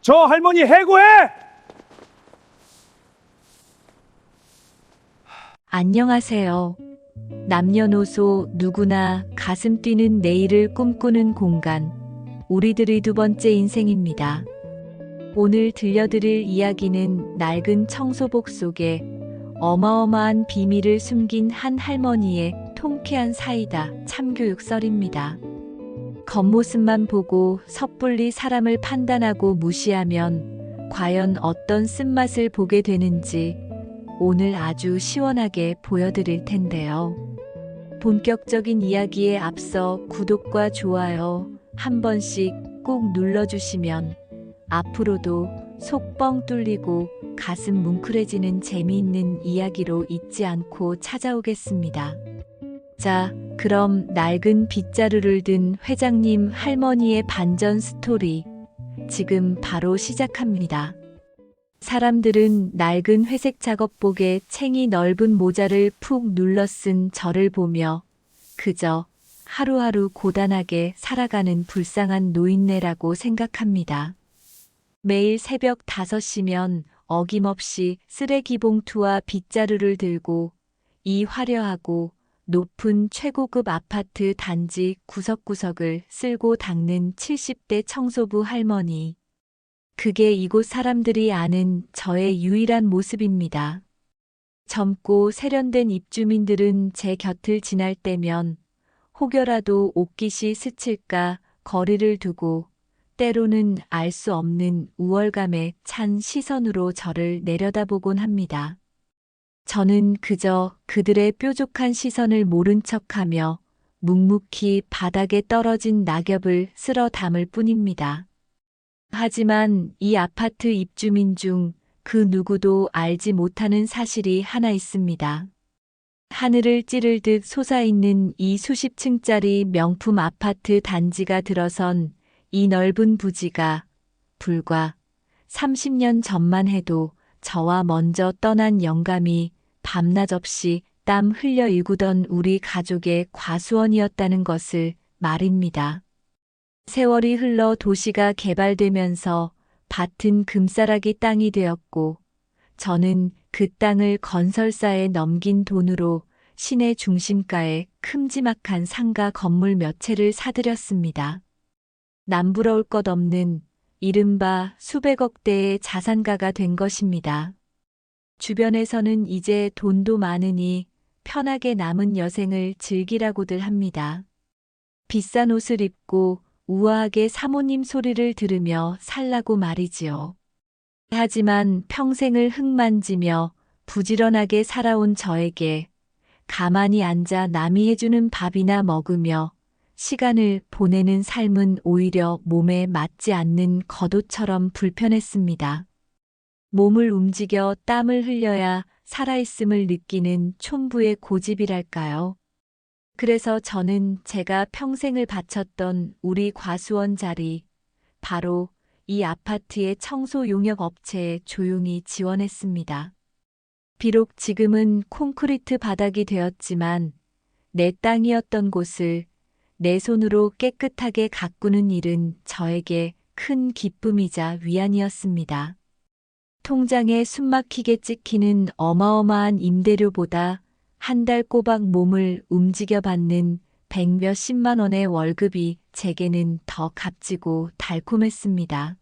저 할머니 해고해! 안녕하세요. 남녀노소 누구나 가슴 뛰는 내일을 꿈꾸는 공간, 우리들의 두 번째 인생입니다. 오늘 들려드릴 이야기는 낡은 청소복 속에 어마어마한 비밀을 숨긴 한 할머니의 통쾌한 사이다 참교육설입니다. 겉모습만 보고 섣불리 사람을 판단하고 무시하면 과연 어떤 쓴맛을 보게 되는지 오늘 아주 시원하게 보여드릴 텐데요. 본격적인 이야기에 앞서 구독과 좋아요 한 번씩 꼭 눌러주시면 앞으로도 속 뻥 뚫리고 가슴 뭉클해지는 재미있는 이야기로 잊지 않고 찾아오겠습니다. 자, 그럼 낡은 빗자루를 든 회장님 할머니의 반전 스토리 지금 바로 시작합니다. 사람들은 낡은 회색 작업복에 챙이 넓은 모자를 푹 눌러 쓴 저를 보며 그저 하루하루 고단하게 살아가는 불쌍한 노인네라고 생각합니다. 매일 새벽 5시면 어김없이 쓰레기 봉투와 빗자루를 들고 이 화려하고 높은 최고급 아파트 단지 구석구석을 쓸고 닦는 70대 청소부 할머니. 그게 이곳 사람들이 아는 저의 유일한 모습입니다. 젊고 세련된 입주민들은 제 곁을 지날 때면 혹여라도 옷깃이 스칠까 거리를 두고 때로는 알 수 없는 우월감에 찬 시선으로 저를 내려다보곤 합니다. 저는 그저 그들의 뾰족한 시선을 모른 척하며 묵묵히 바닥에 떨어진 낙엽을 쓸어 담을 뿐입니다. 하지만 이 아파트 입주민 중 그 누구도 알지 못하는 사실이 하나 있습니다. 하늘을 찌를 듯 솟아있는 이 수십 층짜리 명품 아파트 단지가 들어선 이 넓은 부지가 불과 30년 전만 해도 저와 먼저 떠난 영감이 밤낮 없이 땀 흘려 일구던 우리 가족의 과수원이었다는 것을 말입니다. 세월이 흘러 도시가 개발되면서 밭은 금싸라기 땅이 되었고 저는 그 땅을 건설사에 넘긴 돈으로 시내 중심가에 큼지막한 상가 건물 몇 채를 사들였습니다. 남부러울 것 없는 이른바 수백억대의 자산가가 된 것입니다. 주변에서는 이제 돈도 많으니 편하게 남은 여생을 즐기라고들 합니다. 비싼 옷을 입고 우아하게 사모님 소리를 들으며 살라고 말이지요. 하지만 평생을 흙만지며 부지런하게 살아온 저에게 가만히 앉아 남이 해주는 밥이나 먹으며 시간을 보내는 삶은 오히려 몸에 맞지 않는 겉옷처럼 불편했습니다. 몸을 움직여 땀을 흘려야 살아있음을 느끼는 촌부의 고집이랄까요. 그래서 저는 제가 평생을 바쳤던 우리 과수원 자리, 바로 이 아파트의 청소 용역 업체에 조용히 지원했습니다. 비록 지금은 콘크리트 바닥이 되었지만 내 땅이었던 곳을 내 손으로 깨끗하게 가꾸는 일은 저에게 큰 기쁨이자 위안이었습니다. 통장에 숨막히게 찍히는 어마어마한 임대료보다 한 달 꼬박 몸을 움직여 받는 100몇십만 원의 월급이 제게는 더 값지고 달콤했습니다.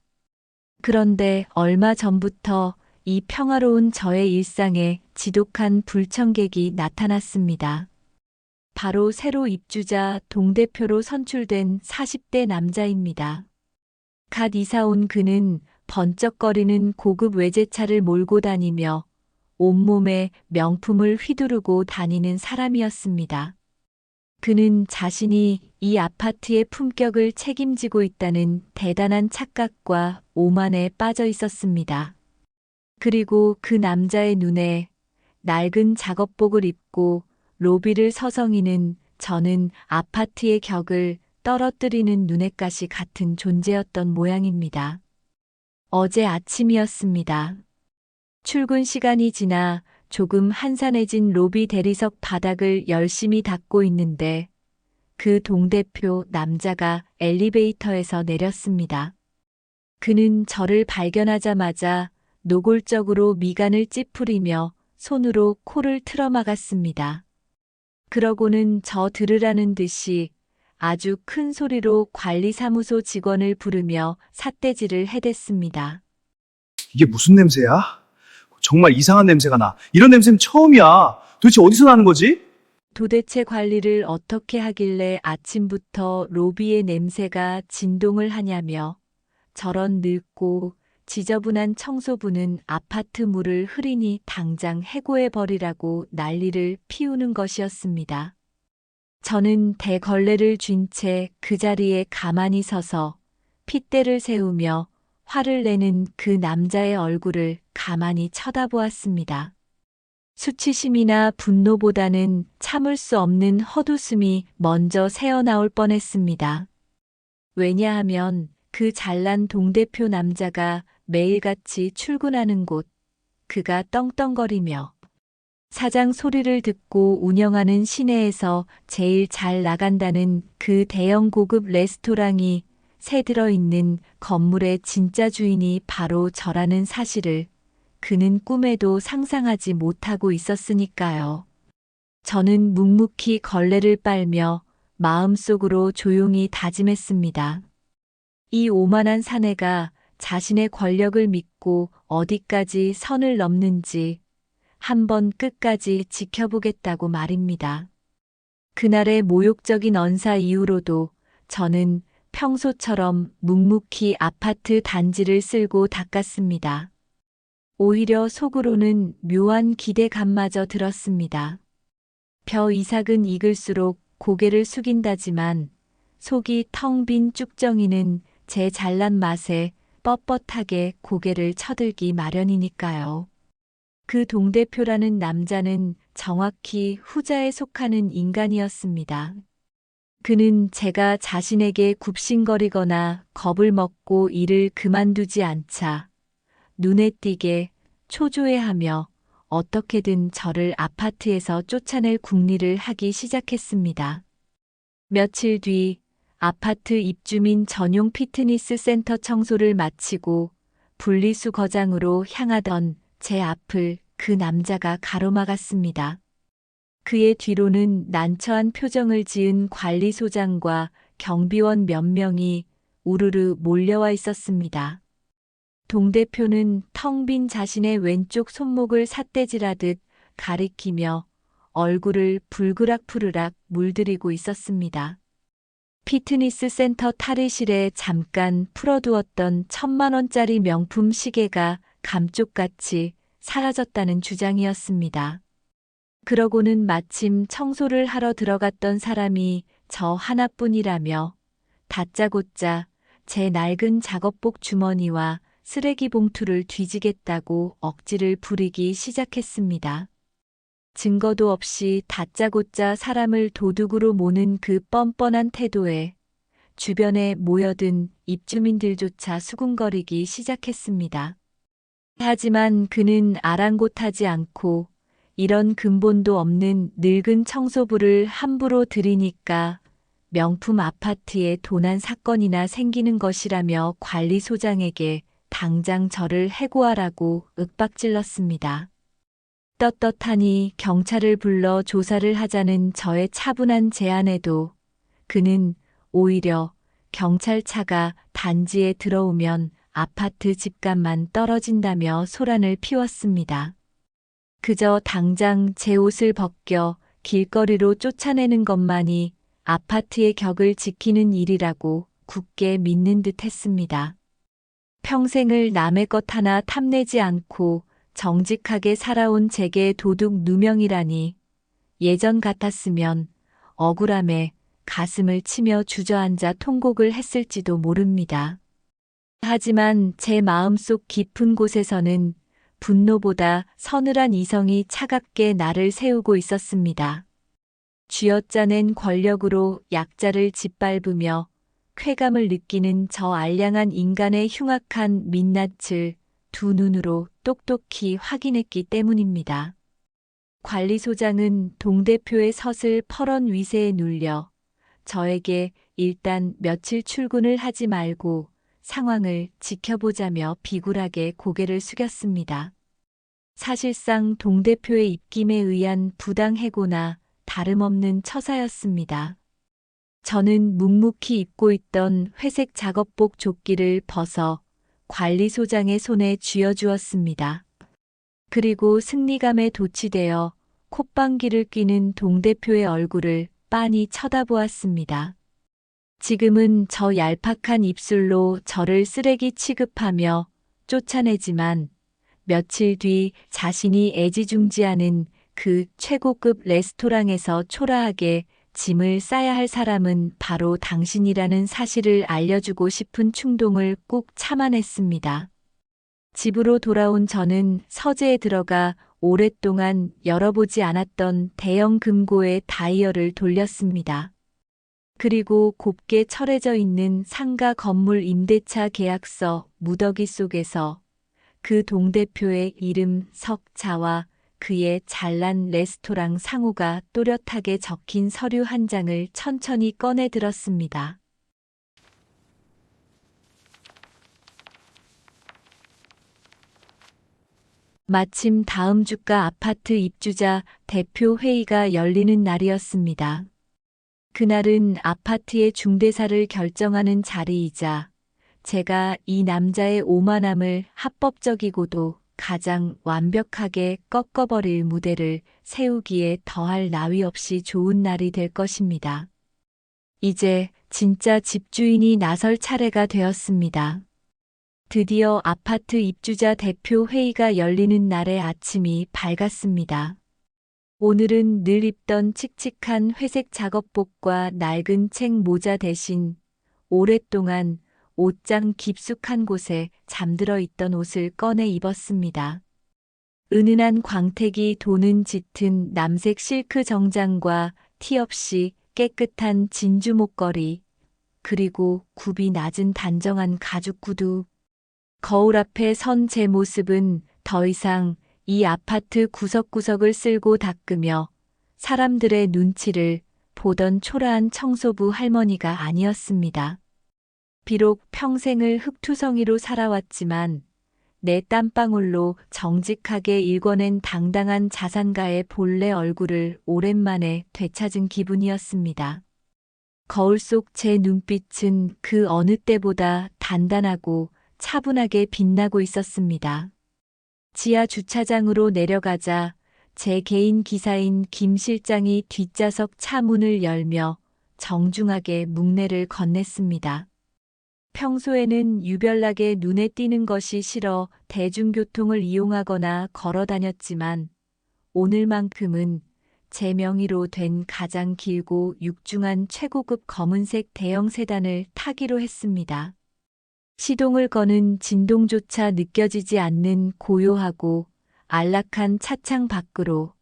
그런데 얼마 전부터 이 평화로운 저의 일상에 지독한 불청객이 나타났습니다. 바로 새로 입주자 동대표로 선출된 40대 남자입니다. 갓 이사 온 그는 번쩍거리는 고급 외제차를 몰고 다니며 온몸에 명품을 휘두르고 다니는 사람이었습니다. 그는 자신이 이 아파트의 품격을 책임지고 있다는 대단한 착각과 오만에 빠져 있었습니다. 그리고 그 남자의 눈에 낡은 작업복을 입고 로비를 서성이는 저는 아파트의 격을 떨어뜨리는 눈엣가시 같은 존재였던 모양입니다. 어제 아침이었습니다. 출근 시간이 지나 조금 한산해진 로비 대리석 바닥을 열심히 닦고 있는데 그 동대표 남자가 엘리베이터에서 내렸습니다. 그는 저를 발견하자마자 노골적으로 미간을 찌푸리며 손으로 코를 틀어막았습니다. 그러고는 저 들으라는 듯이 아주 큰 소리로 관리사무소 직원을 부르며 삿대질을 해댔습니다. 이게 무슨 냄새야? 정말 이상한 냄새가 나. 이런 냄새는 처음이야. 도대체 어디서 나는 거지? 도대체 관리를 어떻게 하길래 아침부터 로비의 냄새가 진동을 하냐며 저런 늙고 지저분한 청소부는 아파트 물을 흐리니 당장 해고해버리라고 난리를 피우는 것이었습니다. 저는 대걸레를 쥔 채 그 자리에 가만히 서서 핏대를 세우며 화를 내는 그 남자의 얼굴을 가만히 쳐다보았습니다. 수치심이나 분노보다는 참을 수 없는 헛웃음이 먼저 새어나올 뻔했습니다. 왜냐하면 그 잘난 동대표 남자가 매일같이 출근하는 곳, 그가 떵떵거리며 사장 소리를 듣고 운영하는 시내에서 제일 잘 나간다는 그 대형 고급 레스토랑이 새 들어있는 건물의 진짜 주인이 바로 저라는 사실을 그는 꿈에도 상상하지 못하고 있었으니까요. 저는 묵묵히 걸레를 빨며 마음속으로 조용히 다짐했습니다. 이 오만한 사내가 자신의 권력을 믿고 어디까지 선을 넘는지 한번 끝까지 지켜보겠다고 말입니다. 그날의 모욕적인 언사 이후로도 저는 평소처럼 묵묵히 아파트 단지를 쓸고 닦았습니다. 오히려 속으로는 묘한 기대감마저 들었습니다. 벼 이삭은 익을수록 고개를 숙인다지만 속이 텅 빈 쭉정이는 제 잘난 맛에 뻣뻣하게 고개를 쳐들기 마련이니까요. 그 동대표라는 남자는 정확히 후자에 속하는 인간이었습니다. 그는 제가 자신에게 굽신거리거나 겁을 먹고 일을 그만두지 않자 눈에 띄게 초조해하며 어떻게든 저를 아파트에서 쫓아낼 궁리를 하기 시작했습니다. 며칠 뒤 아파트 입주민 전용 피트니스 센터 청소를 마치고 분리수 거장으로 향하던 제 앞을 그 남자가 가로막았습니다. 그의 뒤로는 난처한 표정을 지은 관리소장과 경비원 몇 명이 우르르 몰려와 있었습니다. 동 대표는 텅 빈 자신의 왼쪽 손목을 삿대질하듯 가리키며 얼굴을 불그락푸르락 물들이고 있었습니다. 피트니스 센터 탈의실에 잠깐 풀어두었던 1,000만 원짜리 명품 시계가 감쪽같이 사라졌다는 주장이었습니다. 그러고는 마침 청소를 하러 들어갔던 사람이 저 하나뿐이라며 다짜고짜 제 낡은 작업복 주머니와 쓰레기 봉투를 뒤지겠다고 억지를 부리기 시작했습니다. 증거도 없이 다짜고짜 사람을 도둑으로 모는 그 뻔뻔한 태도에 주변에 모여든 입주민들조차 수군거리기 시작했습니다. 하지만 그는 아랑곳하지 않고 이런 근본도 없는 늙은 청소부를 함부로 들이니까 명품 아파트에 도난 사건이나 생기는 것이라며 관리소장에게 당장 저를 해고하라고 윽박질렀습니다. 떳떳하니 경찰을 불러 조사를 하자는 저의 차분한 제안에도 그는 오히려 경찰차가 단지에 들어오면 아파트 집값만 떨어진다며 소란을 피웠습니다. 그저 당장 제 옷을 벗겨 길거리로 쫓아내는 것만이 아파트의 격을 지키는 일이라고 굳게 믿는 듯 했습니다. 평생을 남의 것 하나 탐내지 않고 정직하게 살아온 제게 도둑 누명이라니 예전 같았으면 억울함에 가슴을 치며 주저앉아 통곡을 했을지도 모릅니다. 하지만 제 마음속 깊은 곳에서는 분노보다 서늘한 이성이 차갑게 나를 세우고 있었습니다. 쥐어짜낸 권력으로 약자를 짓밟으며 쾌감을 느끼는 저 알량한 인간의 흉악한 민낯을 두 눈으로 똑똑히 확인했기 때문입니다. 관리소장은 동대표의 서슬 퍼런 위세에 눌려 저에게 일단 며칠 출근을 하지 말고 상황을 지켜보자며 비굴하게 고개를 숙였습니다. 사실상 동 대표의 입김에 의한 부당 해고나 다름없는 처사였습니다. 저는 묵묵히 입고 있던 회색 작업복 조끼를 벗어 관리소장의 손에 쥐어주었습니다. 그리고 승리감에 도취되어 콧방귀를 뀌는 동 대표의 얼굴을 빤히 쳐다보았습니다. 지금은 저 얄팍한 입술로 저를 쓰레기 취급하며 쫓아내지만 며칠 뒤 자신이 애지중지하는 그 최고급 레스토랑에서 초라하게 짐을 싸야 할 사람은 바로 당신이라는 사실을 알려주고 싶은 충동을 꾹 참아냈습니다. 집으로 돌아온 저는 서재에 들어가 오랫동안 열어보지 않았던 대형 금고의 다이얼을 돌렸습니다. 그리고 곱게 철해져 있는 상가 건물 임대차 계약서 무더기 속에서 그 동 대표의 이름 석자와 그의 잘난 레스토랑 상호가 또렷하게 적힌 서류 한 장을 천천히 꺼내 들었습니다. 마침 다음 주가 아파트 입주자 대표 회의가 열리는 날이었습니다. 그날은 아파트의 중대사를 결정하는 자리이자 제가 이 남자의 오만함을 합법적이고도 가장 완벽하게 꺾어버릴 무대를 세우기에 더할 나위 없이 좋은 날이 될 것입니다. 이제 진짜 집주인이 나설 차례가 되었습니다. 드디어 아파트 입주자 대표 회의가 열리는 날의 아침이 밝았습니다. 오늘은 늘 입던 칙칙한 회색 작업복과 낡은 책 모자 대신 오랫동안 옷장 깊숙한 곳에 잠들어 있던 옷을 꺼내 입었습니다. 은은한 광택이 도는 짙은 남색 실크 정장과 티 없이 깨끗한 진주 목걸이, 그리고 굽이 낮은 단정한 가죽 구두. 거울 앞에 선 제 모습은 더 이상 이 아파트 구석구석을 쓸고 닦으며 사람들의 눈치를 보던 초라한 청소부 할머니가 아니었습니다. 비록 평생을 흙투성이로 살아왔지만 내 땀방울로 정직하게 일궈낸 당당한 자산가의 본래 얼굴을 오랜만에 되찾은 기분이었습니다. 거울 속 제 눈빛은 그 어느 때보다 단단하고 차분하게 빛나고 있었습니다. 지하 주차장으로 내려가자 제 개인 기사인 김 실장이 뒷좌석 차 문을 열며 정중하게 묵내를 건넸습니다. 평소에는 유별나게 눈에 띄는 것이 싫어 대중교통을 이용하거나 걸어 다녔지만 오늘만큼은 제 명의로 된 가장 길고 육중한 최고급 검은색 대형 세단을 타기로 했습니다. 시동을 거는 진동조차 느껴지지 않는 고요하고 안락한 차창 밖으로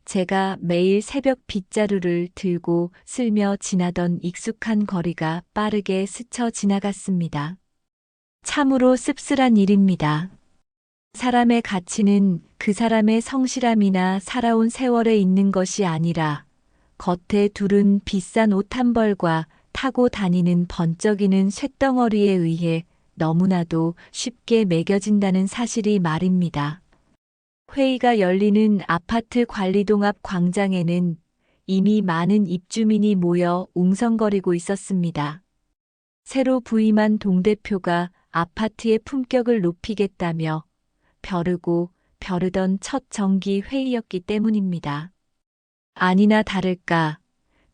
제가 매일 새벽 빗자루를 들고 쓸며 지나던 익숙한 거리가 빠르게 스쳐 지나갔습니다. 참으로 씁쓸한 일입니다. 사람의 가치는 그 사람의 성실함이나 살아온 세월에 있는 것이 아니라 겉에 두른 비싼 옷 한 벌과 타고 다니는 번쩍이는 쇳덩어리에 의해 너무나도 쉽게 매겨진다는 사실이 말입니다. 회의가 열리는 아파트 관리동 앞 광장에는 이미 많은 입주민이 모여 웅성거리고 있었습니다. 새로 부임한 동대표가 아파트의 품격을 높이겠다며 벼르고 벼르던 첫 정기 회의였기 때문입니다. 아니나 다를까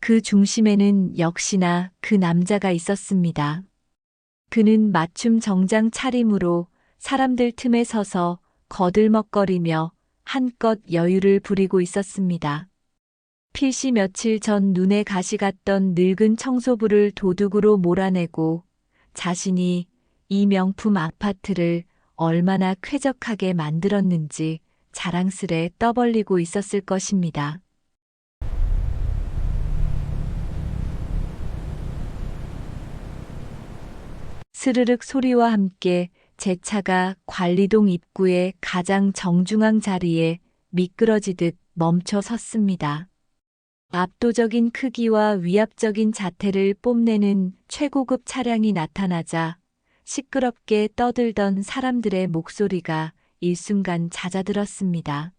그 중심에는 역시나 그 남자가 있었습니다. 그는 맞춤 정장 차림으로 사람들 틈에 서서 거들먹거리며 한껏 여유를 부리고 있었습니다. 필시 며칠 전 눈에 가시 갔던 늙은 청소부를 도둑으로 몰아내고 자신이 이 명품 아파트를 얼마나 쾌적하게 만들었는지 자랑스레 떠벌리고 있었을 것입니다. 스르륵 소리와 함께 제 차가 관리동 입구의 가장 정중앙 자리에 미끄러지듯 멈춰 섰습니다. 압도적인 크기와 위압적인 자태를 뽐내는 최고급 차량이 나타나자 시끄럽게 떠들던 사람들의 목소리가 일순간 잦아들었습니다.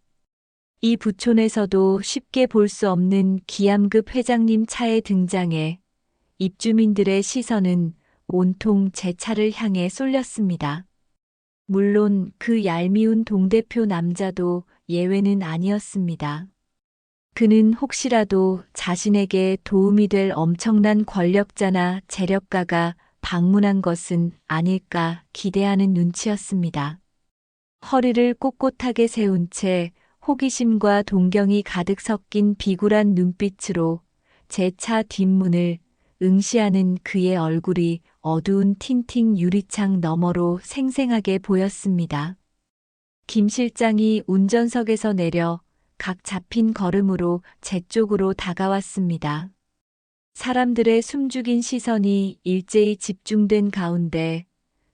이 부촌에서도 쉽게 볼 수 없는 기암급 회장님 차의 등장에 입주민들의 시선은 온통 제 차를 향해 쏠렸습니다. 물론 그 얄미운 동대표 남자도 예외는 아니었습니다. 그는 혹시라도 자신에게 도움이 될 엄청난 권력자나 재력가가 방문한 것은 아닐까 기대하는 눈치였습니다. 허리를 꼿꼿하게 세운 채 호기심과 동경이 가득 섞인 비굴한 눈빛으로 제 차 뒷문을 응시하는 그의 얼굴이 어두운 틴팅 유리창 너머로 생생하게 보였습니다. 김 실장이 운전석에서 내려 각 잡힌 걸음으로 제 쪽으로 다가왔습니다. 사람들의 숨죽인 시선이 일제히 집중된 가운데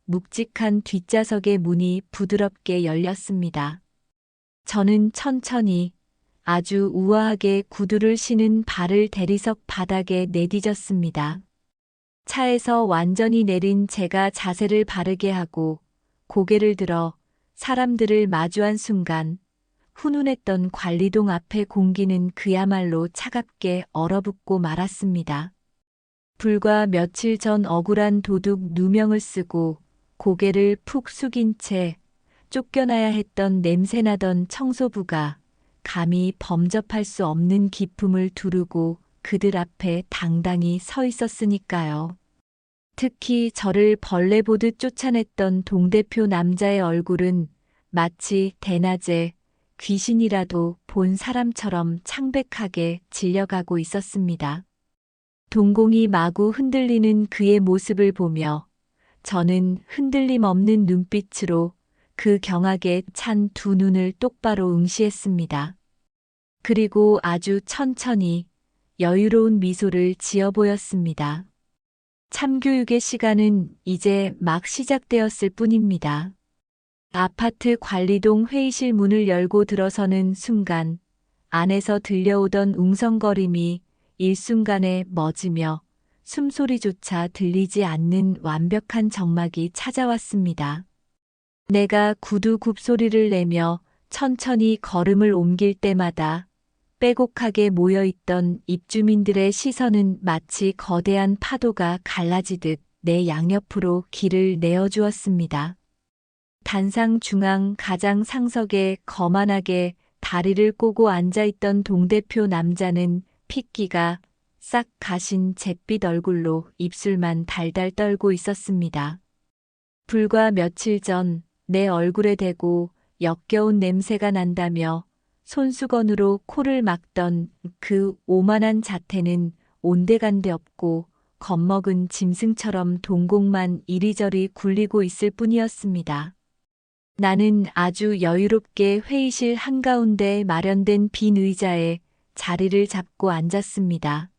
묵직한 뒷좌석의 문이 부드럽게 열렸습니다. 저는 천천히 아주 우아하게 구두를 신은 발을 대리석 바닥에 내디뎠습니다. 차에서 완전히 내린 제가 자세를 바르게 하고 고개를 들어 사람들을 마주한 순간 훈훈했던 관리동 앞의 공기는 그야말로 차갑게 얼어붙고 말았습니다. 불과 며칠 전 억울한 도둑 누명을 쓰고 고개를 푹 숙인 채 쫓겨나야 했던 냄새나던 청소부가 감히 범접할 수 없는 기품을 두르고 그들 앞에 당당히 서 있었으니까요. 특히 저를 벌레 보듯 쫓아냈던 동대표 남자의 얼굴은 마치 대낮에 귀신이라도 본 사람처럼 창백하게 질려가고 있었습니다. 동공이 마구 흔들리는 그의 모습을 보며 저는 흔들림 없는 눈빛으로 그 경악에 찬 두 눈을 똑바로 응시했습니다. 그리고 아주 천천히 여유로운 미소를 지어 보였습니다. 참교육의 시간은 이제 막 시작되었을 뿐입니다. 아파트 관리동 회의실 문을 열고 들어서는 순간 안에서 들려오던 웅성거림이 일순간에 멎으며 숨소리조차 들리지 않는 완벽한 정막이 찾아왔습니다. 내가 구두 굽소리를 내며 천천히 걸음을 옮길 때마다 빼곡하게 모여있던 입주민들의 시선은 마치 거대한 파도가 갈라지듯 내 양옆으로 길을 내어주었습니다. 단상 중앙 가장 상석에 거만하게 다리를 꼬고 앉아있던 동대표 남자는 핏기가 싹 가신 잿빛 얼굴로 입술만 달달 떨고 있었습니다. 불과 며칠 전 내 얼굴에 대고 역겨운 냄새가 난다며 손수건으로 코를 막던 그 오만한 자태는 온데간데 없고 겁먹은 짐승처럼 동공만 이리저리 굴리고 있을 뿐이었습니다. 나는 아주 여유롭게 회의실 한가운데 마련된 빈 의자에 자리를 잡고 앉았습니다.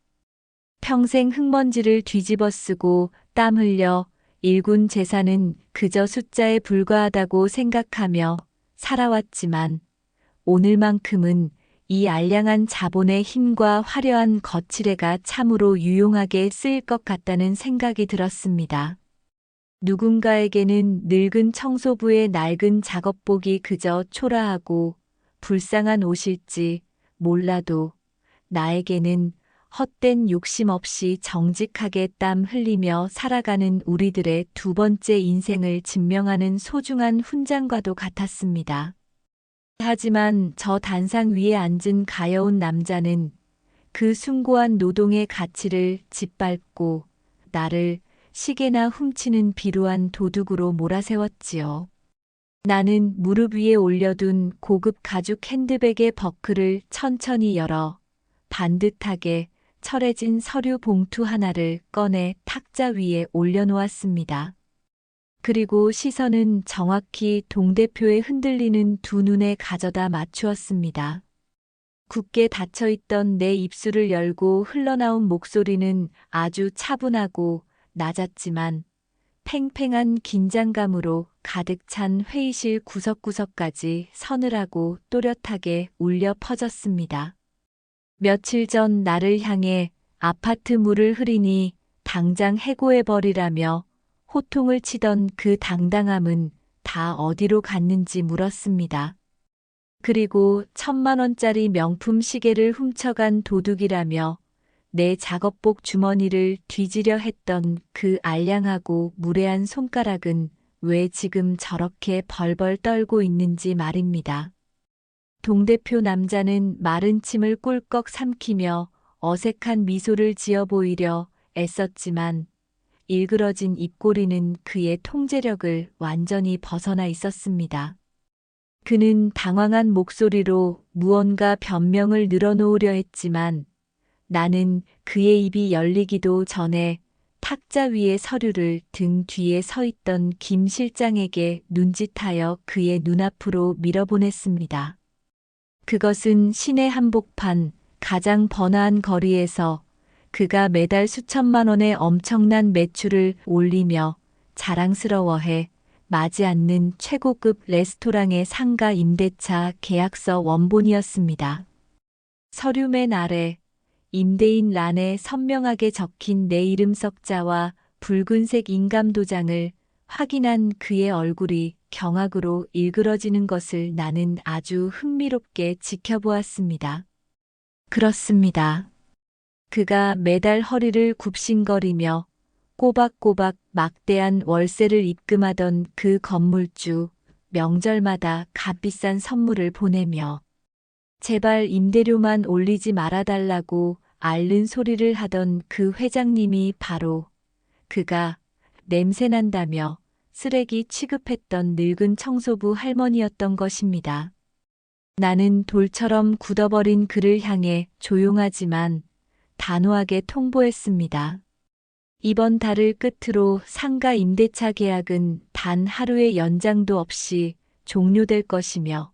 평생 흙먼지를 뒤집어 쓰고 땀 흘려 일군 재산은 그저 숫자에 불과하다고 생각하며 살아왔지만 오늘만큼은 이 알량한 자본의 힘과 화려한 거칠애가 참으로 유용하게 쓰일 것 같다는 생각이 들었습니다. 누군가에게는 늙은 청소부의 낡은 작업복이 그저 초라하고 불쌍한 옷일지 몰라도 나에게는 헛된 욕심 없이 정직하게 땀 흘리며 살아가는 우리들의 두 번째 인생을 증명하는 소중한 훈장과도 같았습니다. 하지만 저 단상 위에 앉은 가여운 남자는 그 숭고한 노동의 가치를 짓밟고 나를 시계나 훔치는 비루한 도둑으로 몰아세웠지요. 나는 무릎 위에 올려둔 고급 가죽 핸드백의 버클을 천천히 열어 반듯하게 철해진 서류 봉투 하나를 꺼내 탁자 위에 올려놓았습니다. 그리고 시선은 정확히 동대표의 흔들리는 두 눈에 가져다 맞추었습니다. 굳게 닫혀있던 내 입술을 열고 흘러나온 목소리는 아주 차분하고 낮았지만 팽팽한 긴장감으로 가득 찬 회의실 구석구석까지 서늘하고 또렷하게 울려 퍼졌습니다. 며칠 전 나를 향해 아파트 물을 흐리니 당장 해고해버리라며 호통을 치던 그 당당함은 다 어디로 갔는지 물었습니다. 그리고 1,000만 원짜리 명품 시계를 훔쳐간 도둑이라며 내 작업복 주머니를 뒤지려 했던 그 알량하고 무례한 손가락은 왜 지금 저렇게 벌벌 떨고 있는지 말입니다. 동대표 남자는 마른 침을 꿀꺽 삼키며 어색한 미소를 지어 보이려 애썼지만 일그러진 입꼬리는 그의 통제력을 완전히 벗어나 있었습니다. 그는 당황한 목소리로 무언가 변명을 늘어놓으려 했지만 나는 그의 입이 열리기도 전에 탁자 위의 서류를 등 뒤에 서 있던 김 실장에게 눈짓하여 그의 눈앞으로 밀어보냈습니다. 그것은 시내 한복판 가장 번화한 거리에서 그가 매달 수천만 원의 엄청난 매출을 올리며 자랑스러워해 마지 않는 최고급 레스토랑의 상가 임대차 계약서 원본이었습니다. 서류 맨 아래 임대인 란에 선명하게 적힌 내 이름 석자와 붉은색 인감도장을 확인한 그의 얼굴이 경악으로 일그러지는 것을 나는 아주 흥미롭게 지켜보았습니다. 그렇습니다. 그가 매달 허리를 굽신거리며 꼬박꼬박 막대한 월세를 입금하던 그 건물주, 명절마다 값비싼 선물을 보내며 제발 임대료만 올리지 말아달라고 앓는 소리를 하던 그 회장님이 바로 그가 냄새난다며 쓰레기 취급했던 늙은 청소부 할머니였던 것입니다. 나는 돌처럼 굳어버린 그를 향해 조용하지만 단호하게 통보했습니다. 이번 달을 끝으로 상가 임대차 계약은 단 하루의 연장도 없이 종료될 것이며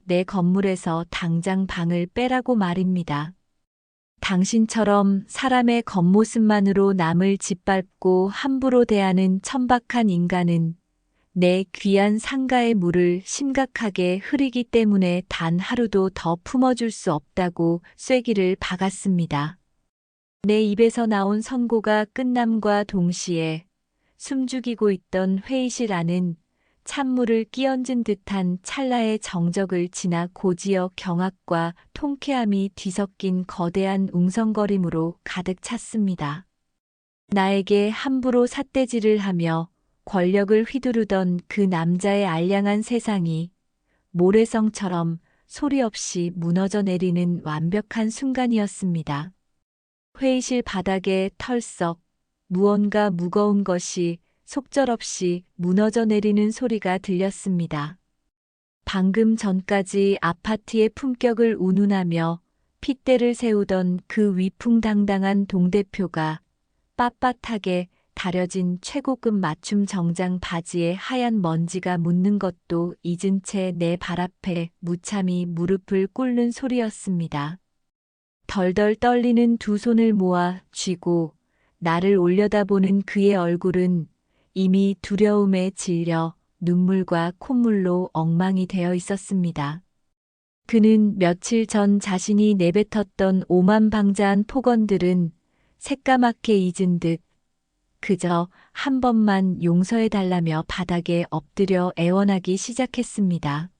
내 건물에서 당장 방을 빼라고 말입니다. 당신처럼 사람의 겉모습만으로 남을 짓밟고 함부로 대하는 천박한 인간은 내 귀한 상가의 물을 심각하게 흐리기 때문에 단 하루도 더 품어줄 수 없다고 쐐기를 박았습니다. 내 입에서 나온 선고가 끝남과 동시에 숨죽이고 있던 회의실 안은 찬물을 끼얹은 듯한 찰나의 정적을 지나 고지어 경악과 통쾌함이 뒤섞인 거대한 웅성거림으로 가득 찼습니다. 나에게 함부로 삿대질을 하며 권력을 휘두르던 그 남자의 알량한 세상이 모래성처럼 소리 없이 무너져 내리는 완벽한 순간이었습니다. 회의실 바닥에 털썩 무언가 무거운 것이 속절없이 무너져 내리는 소리가 들렸습니다. 방금 전까지 아파트의 품격을 운운하며 핏대를 세우던 그 위풍당당한 동대표가 빳빳하게 다려진 최고급 맞춤 정장 바지에 하얀 먼지가 묻는 것도 잊은 채 내 발 앞에 무참히 무릎을 꿇는 소리였습니다. 덜덜 떨리는 두 손을 모아 쥐고 나를 올려다보는 그의 얼굴은 이미 두려움에 질려 눈물과 콧물로 엉망이 되어 있었습니다. 그는 며칠 전 자신이 내뱉었던 오만방자한 폭언들은 새까맣게 잊은 듯 그저 한 번만 용서해달라며 바닥에 엎드려 애원하기 시작했습니다.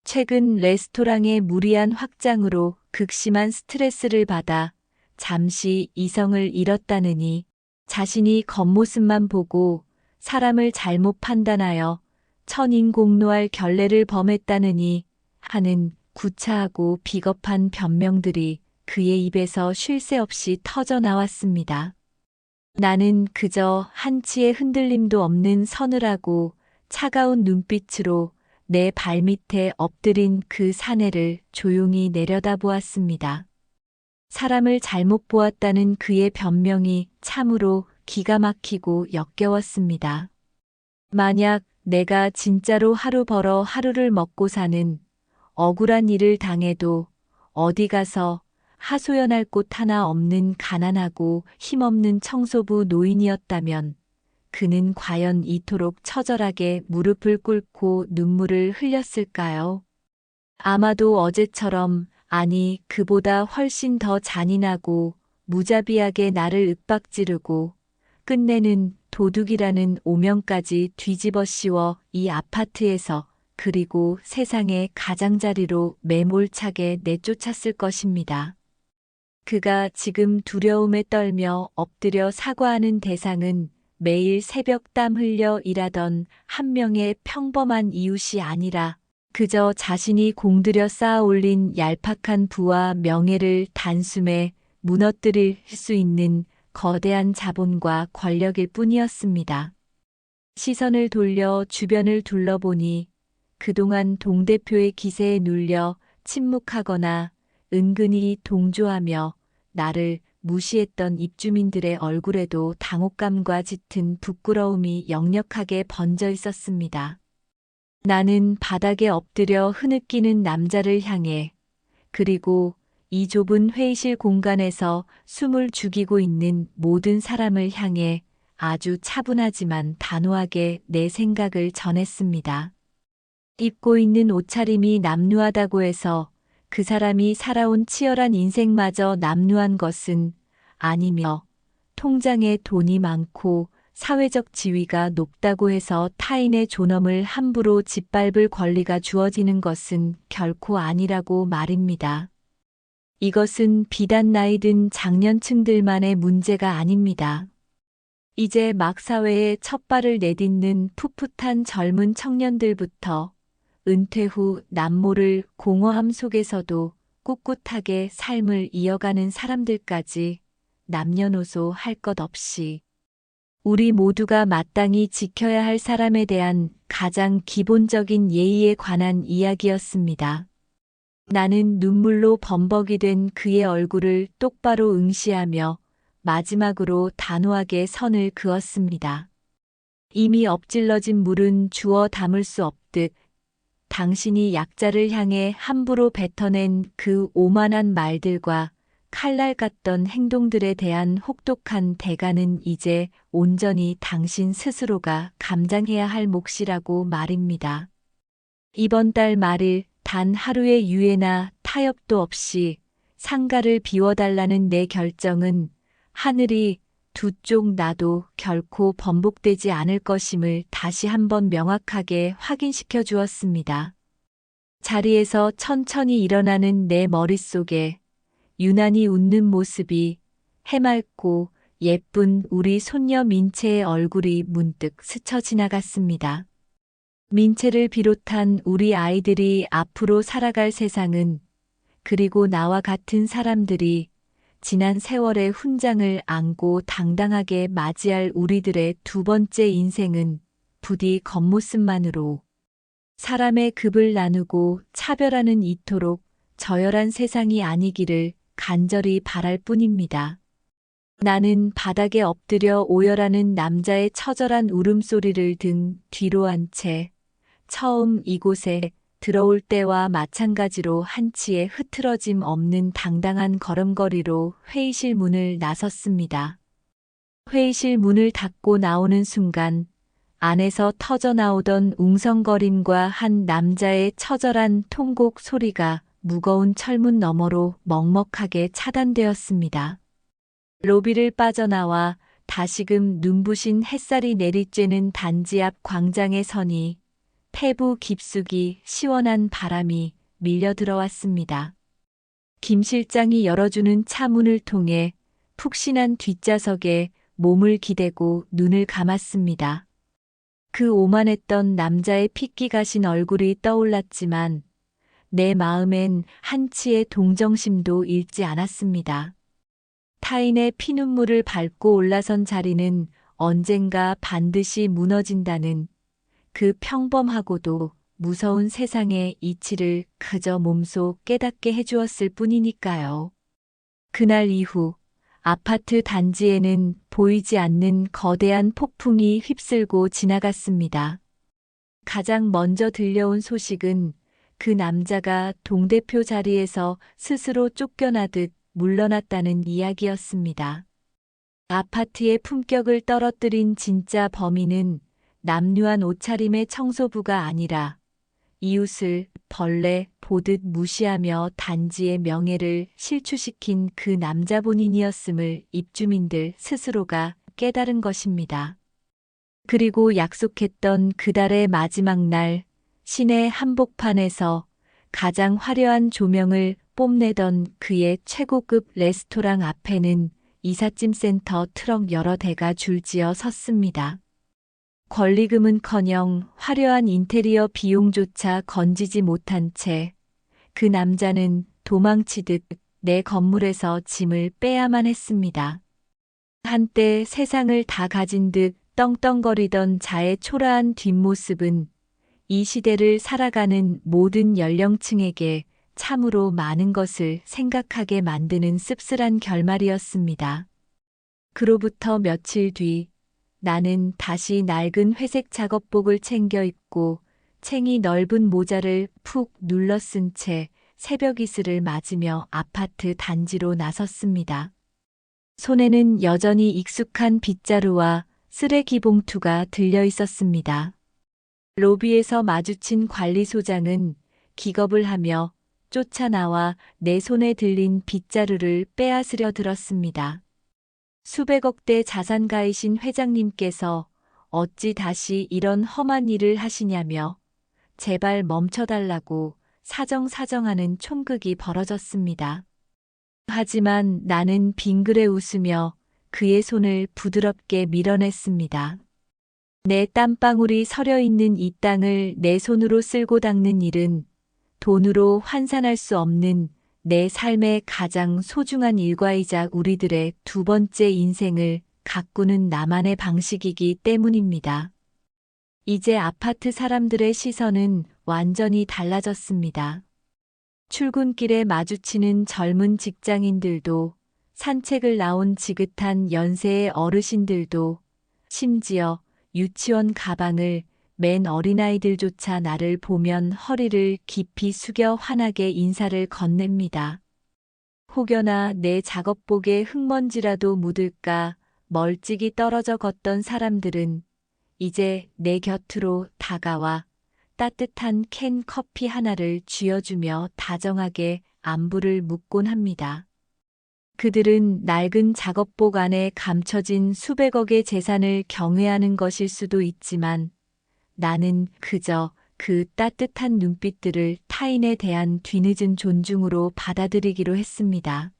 최근 레스토랑의 무리한 확장으로 극심한 스트레스를 받아 잠시 이성을 잃었다느니 자신이 겉모습만 보고 사람을 잘못 판단하여 천인공노할 결례를 범했다느니 하는 구차하고 비겁한 변명들이 그의 입에서 쉴 새 없이 터져 나왔습니다. 나는 그저 한치의 흔들림도 없는 서늘하고 차가운 눈빛으로 내 발밑에 엎드린 그 사내를 조용히 내려다보았습니다. 사람을 잘못 보았다는 그의 변명이 참으로 기가 막히고 역겨웠습니다. 만약 내가 진짜로 하루 벌어 하루를 먹고 사는 억울한 일을 당해도 어디 가서 하소연할 곳 하나 없는 가난하고 힘없는 청소부 노인이었다면 그는 과연 이토록 처절하게 무릎을 꿇고 눈물을 흘렸을까요? 아마도 어제처럼, 아니 그보다 훨씬 더 잔인하고 무자비하게 나를 윽박지르고 끝내는 도둑이라는 오명까지 뒤집어 씌워 이 아파트에서 그리고 세상의 가장자리로 매몰차게 내쫓았을 것입니다. 그가 지금 두려움에 떨며 엎드려 사과하는 대상은 매일 새벽 땀 흘려 일하던 한 명의 평범한 이웃이 아니라 그저 자신이 공들여 쌓아 올린 얄팍한 부와 명예를 단숨에 무너뜨릴 수 있는 거대한 자본과 권력일 뿐이었습니다. 시선을 돌려 주변을 둘러보니 그동안 동대표의 기세에 눌려 침묵하거나 은근히 동조하며 나를 무시했던 입주민들의 얼굴에도 당혹감과 짙은 부끄러움이 역력하게 번져 있었습니다. 나는 바닥에 엎드려 흐느끼는 남자를 향해 그리고 이 좁은 회의실 공간에서 숨을 죽이고 있는 모든 사람을 향해 아주 차분하지만 단호하게 내 생각을 전했습니다. 입고 있는 옷차림이 남루하다고 해서 그 사람이 살아온 치열한 인생마저 남루한 것은 아니며 통장에 돈이 많고 사회적 지위가 높다고 해서 타인의 존엄을 함부로 짓밟을 권리가 주어지는 것은 결코 아니라고 말입니다. 이것은 비단 나이 든 장년층들만의 문제가 아닙니다. 이제 막 사회에 첫 발을 내딛는 풋풋한 젊은 청년들부터 은퇴 후 남모를 공허함 속에서도 꿋꿋하게 삶을 이어가는 사람들까지 남녀노소 할 것 없이 우리 모두가 마땅히 지켜야 할 사람에 대한 가장 기본적인 예의에 관한 이야기였습니다. 나는 눈물로 범벅이 된 그의 얼굴을 똑바로 응시하며 마지막으로 단호하게 선을 그었습니다. 이미 엎질러진 물은 주워 담을 수 없듯 당신이 약자를 향해 함부로 뱉어낸 그 오만한 말들과 칼날 같던 행동들에 대한 혹독한 대가는 이제 온전히 당신 스스로가 감당해야 할 몫이라고 말입니다. 이번 달 말일 단 하루의 유예나 타협도 없이 상가를 비워달라는 내 결정은 하늘이 두 쪽 나도 결코 번복되지 않을 것임을 다시 한번 명확하게 확인시켜 주었습니다. 자리에서 천천히 일어나는 내 머릿속에 유난히 웃는 모습이 해맑고 예쁜 우리 손녀 민채의 얼굴이 문득 스쳐 지나갔습니다. 민채를 비롯한 우리 아이들이 앞으로 살아갈 세상은 그리고 나와 같은 사람들이 지난 세월의 훈장을 안고 당당하게 맞이할 우리들의 두 번째 인생은 부디 겉모습만으로 사람의 급을 나누고 차별하는 이토록 저열한 세상이 아니기를 간절히 바랄 뿐입니다. 나는 바닥에 엎드려 오열하는 남자의 처절한 울음소리를 등 뒤로 한 채 처음 이곳에 들어올 때와 마찬가지로 한치의 흐트러짐 없는 당당한 걸음걸이로 회의실 문을 나섰습니다. 회의실 문을 닫고 나오는 순간 안에서 터져 나오던 웅성거림과 한 남자의 처절한 통곡 소리가 무거운 철문 너머로 먹먹하게 차단되었습니다. 로비를 빠져나와 다시금 눈부신 햇살이 내리쬐는 단지 앞 광장에 서니 폐부 깊숙이 시원한 바람이 밀려 들어왔습니다. 김 실장이 열어주는 차문을 통해 푹신한 뒷좌석에 몸을 기대고 눈을 감았습니다. 그 오만했던 남자의 핏기 가신 얼굴이 떠올랐지만 내 마음엔 한치의 동정심도 잃지 않았습니다. 타인의 피눈물을 밟고 올라선 자리는 언젠가 반드시 무너진다는 그 평범하고도 무서운 세상의 이치를 그저 몸소 깨닫게 해주었을 뿐이니까요. 그날 이후 아파트 단지에는 보이지 않는 거대한 폭풍이 휩쓸고 지나갔습니다. 가장 먼저 들려온 소식은 그 남자가 동대표 자리에서 스스로 쫓겨나듯 물러났다는 이야기였습니다. 아파트의 품격을 떨어뜨린 진짜 범인은 남루한 옷차림의 청소부가 아니라 이웃을 벌레 보듯 무시하며 단지의 명예를 실추시킨 그 남자 본인이었음을 입주민들 스스로가 깨달은 것입니다. 그리고 약속했던 그달의 마지막 날, 시내 한복판에서 가장 화려한 조명을 뽐내던 그의 최고급 레스토랑 앞에는 이삿짐 센터 트럭 여러 대가 줄지어 섰습니다. 권리금은커녕 화려한 인테리어 비용조차 건지지 못한 채 그 남자는 도망치듯 내 건물에서 짐을 빼야만 했습니다. 한때 세상을 다 가진 듯 떵떵거리던 자의 초라한 뒷모습은 이 시대를 살아가는 모든 연령층에게 참으로 많은 것을 생각하게 만드는 씁쓸한 결말이었습니다. 그로부터 며칠 뒤 나는 다시 낡은 회색 작업복을 챙겨 입고 챙이 넓은 모자를 푹 눌러 쓴 채 새벽 이슬을 맞으며 아파트 단지로 나섰습니다. 손에는 여전히 익숙한 빗자루와 쓰레기 봉투가 들려 있었습니다. 로비에서 마주친 관리소장은 기겁을 하며 쫓아나와 내 손에 들린 빗자루를 빼앗으려 들었습니다. 수백억대 자산가이신 회장님께서 어찌 다시 이런 험한 일을 하시냐며 제발 멈춰달라고 사정사정하는 촌극이 벌어졌습니다. 하지만 나는 빙그레 웃으며 그의 손을 부드럽게 밀어냈습니다. 내 땀방울이 서려 있는 이 땅을 내 손으로 쓸고 닦는 일은 돈으로 환산할 수 없는 내 삶의 가장 소중한 일과이자 우리들의 두 번째 인생을 가꾸는 나만의 방식이기 때문입니다. 이제 아파트 사람들의 시선은 완전히 달라졌습니다. 출근길에 마주치는 젊은 직장인들도, 산책을 나온 지긋한 연세의 어르신들도, 심지어 유치원 가방을 맨 어린아이들조차 나를 보면 허리를 깊이 숙여 환하게 인사를 건넵니다. 혹여나 내 작업복에 흙먼지라도 묻을까 멀찍이 떨어져 걷던 사람들은 이제 내 곁으로 다가와 따뜻한 캔 커피 하나를 쥐어주며 다정하게 안부를 묻곤 합니다. 그들은 낡은 작업복 안에 감춰진 수백억의 재산을 경외하는 것일 수도 있지만 나는 그저 그 따뜻한 눈빛들을 타인에 대한 뒤늦은 존중으로 받아들이기로 했습니다.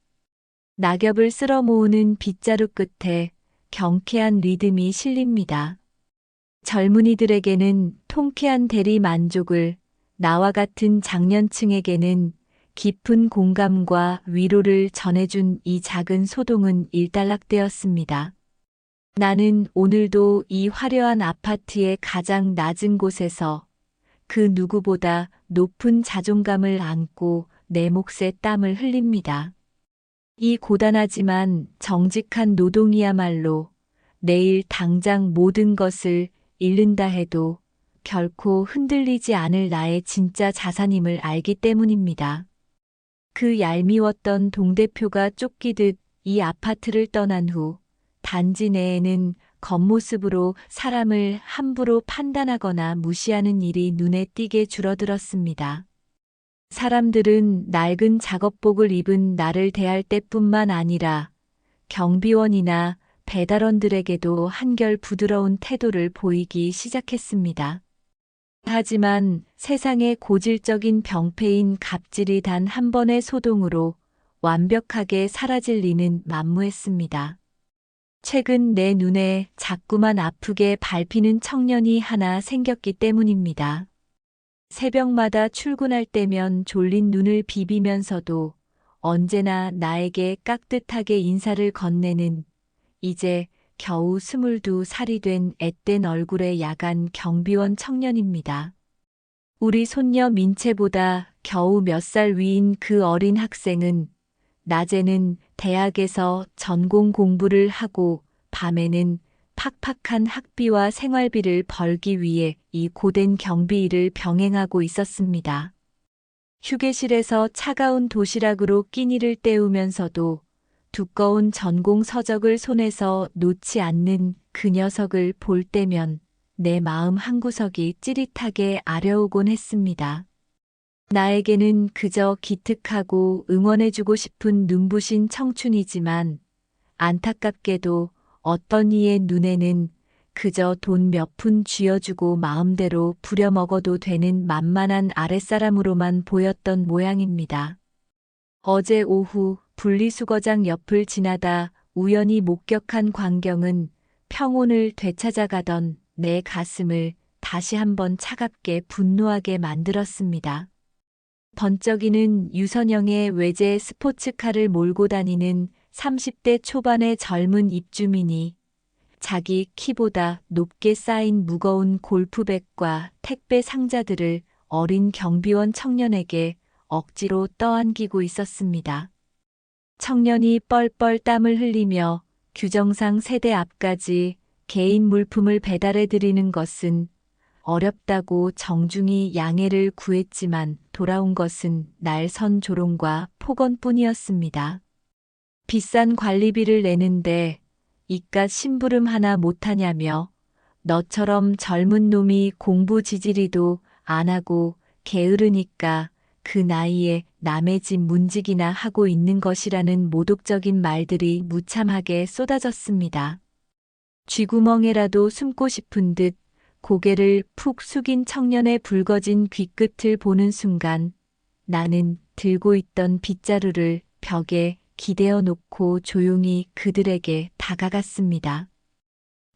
낙엽을 쓸어 모으는 빗자루 끝에 경쾌한 리듬이 실립니다. 젊은이들에게는 통쾌한 대리 만족을, 나와 같은 장년층에게는 깊은 공감과 위로를 전해준 이 작은 소동은 일단락되었습니다. 나는 오늘도 이 화려한 아파트의 가장 낮은 곳에서 그 누구보다 높은 자존감을 안고 내 몫의 땀을 흘립니다. 이 고단하지만 정직한 노동이야말로 내일 당장 모든 것을 잃는다 해도 결코 흔들리지 않을 나의 진짜 자산임을 알기 때문입니다. 그 얄미웠던 동대표가 쫓기듯 이 아파트를 떠난 후 단지 내에는 겉모습으로 사람을 함부로 판단하거나 무시하는 일이 눈에 띄게 줄어들었습니다. 사람들은 낡은 작업복을 입은 나를 대할 때뿐만 아니라 경비원이나 배달원들에게도 한결 부드러운 태도를 보이기 시작했습니다. 하지만 세상의 고질적인 병폐인 갑질이 단 한 번의 소동으로 완벽하게 사라질 리는 만무했습니다. 최근 내 눈에 자꾸만 아프게 밟히는 청년이 하나 생겼기 때문입니다. 새벽마다 출근할 때면 졸린 눈을 비비면서도 언제나 나에게 깍듯하게 인사를 건네는 이제 겨우 22살이 된 앳된 얼굴의 야간 경비원 청년입니다. 우리 손녀 민채보다 겨우 몇 살 위인 그 어린 학생은 낮에는 대학에서 전공 공부를 하고 밤에는 팍팍한 학비와 생활비를 벌기 위해 이 고된 경비 일을 병행하고 있었습니다. 휴게실에서 차가운 도시락으로 끼니를 때우면서도 두꺼운 전공 서적을 손에서 놓지 않는 그 녀석을 볼 때면 내 마음 한구석이 찌릿하게 아려오곤 했습니다. 나에게는 그저 기특하고 응원해주고 싶은 눈부신 청춘이지만 안타깝게도 어떤 이의 눈에는 그저 돈 몇 푼 쥐어주고 마음대로 부려먹어도 되는 만만한 아랫사람으로만 보였던 모양입니다. 어제 오후 분리수거장 옆을 지나다 우연히 목격한 광경은 평온을 되찾아가던 내 가슴을 다시 한번 차갑게 분노하게 만들었습니다. 번쩍이는 유선형의 외제 스포츠카를 몰고 다니는 30대 초반의 젊은 입주민이 자기 키보다 높게 쌓인 무거운 골프백과 택배 상자들을 어린 경비원 청년에게 억지로 떠안기고 있었습니다. 청년이 뻘뻘 땀을 흘리며 규정상 세대 앞까지 개인 물품을 배달해 드리는 것은 어렵다고 정중히 양해를 구했지만 돌아온 것은 날선 조롱과 폭언뿐이었습니다. 비싼 관리비를 내는데 이깟 심부름 하나 못하냐며 너처럼 젊은 놈이 공부 지지리도 안 하고 게으르니까 그 나이에 남의 집 문지기나 하고 있는 것이라는 모독적인 말들이 무참하게 쏟아졌습니다. 쥐구멍에라도 숨고 싶은 듯 고개를 푹 숙인 청년의 붉어진 귀끝을 보는 순간 나는 들고 있던 빗자루를 벽에 기대어 놓고 조용히 그들에게 다가갔습니다.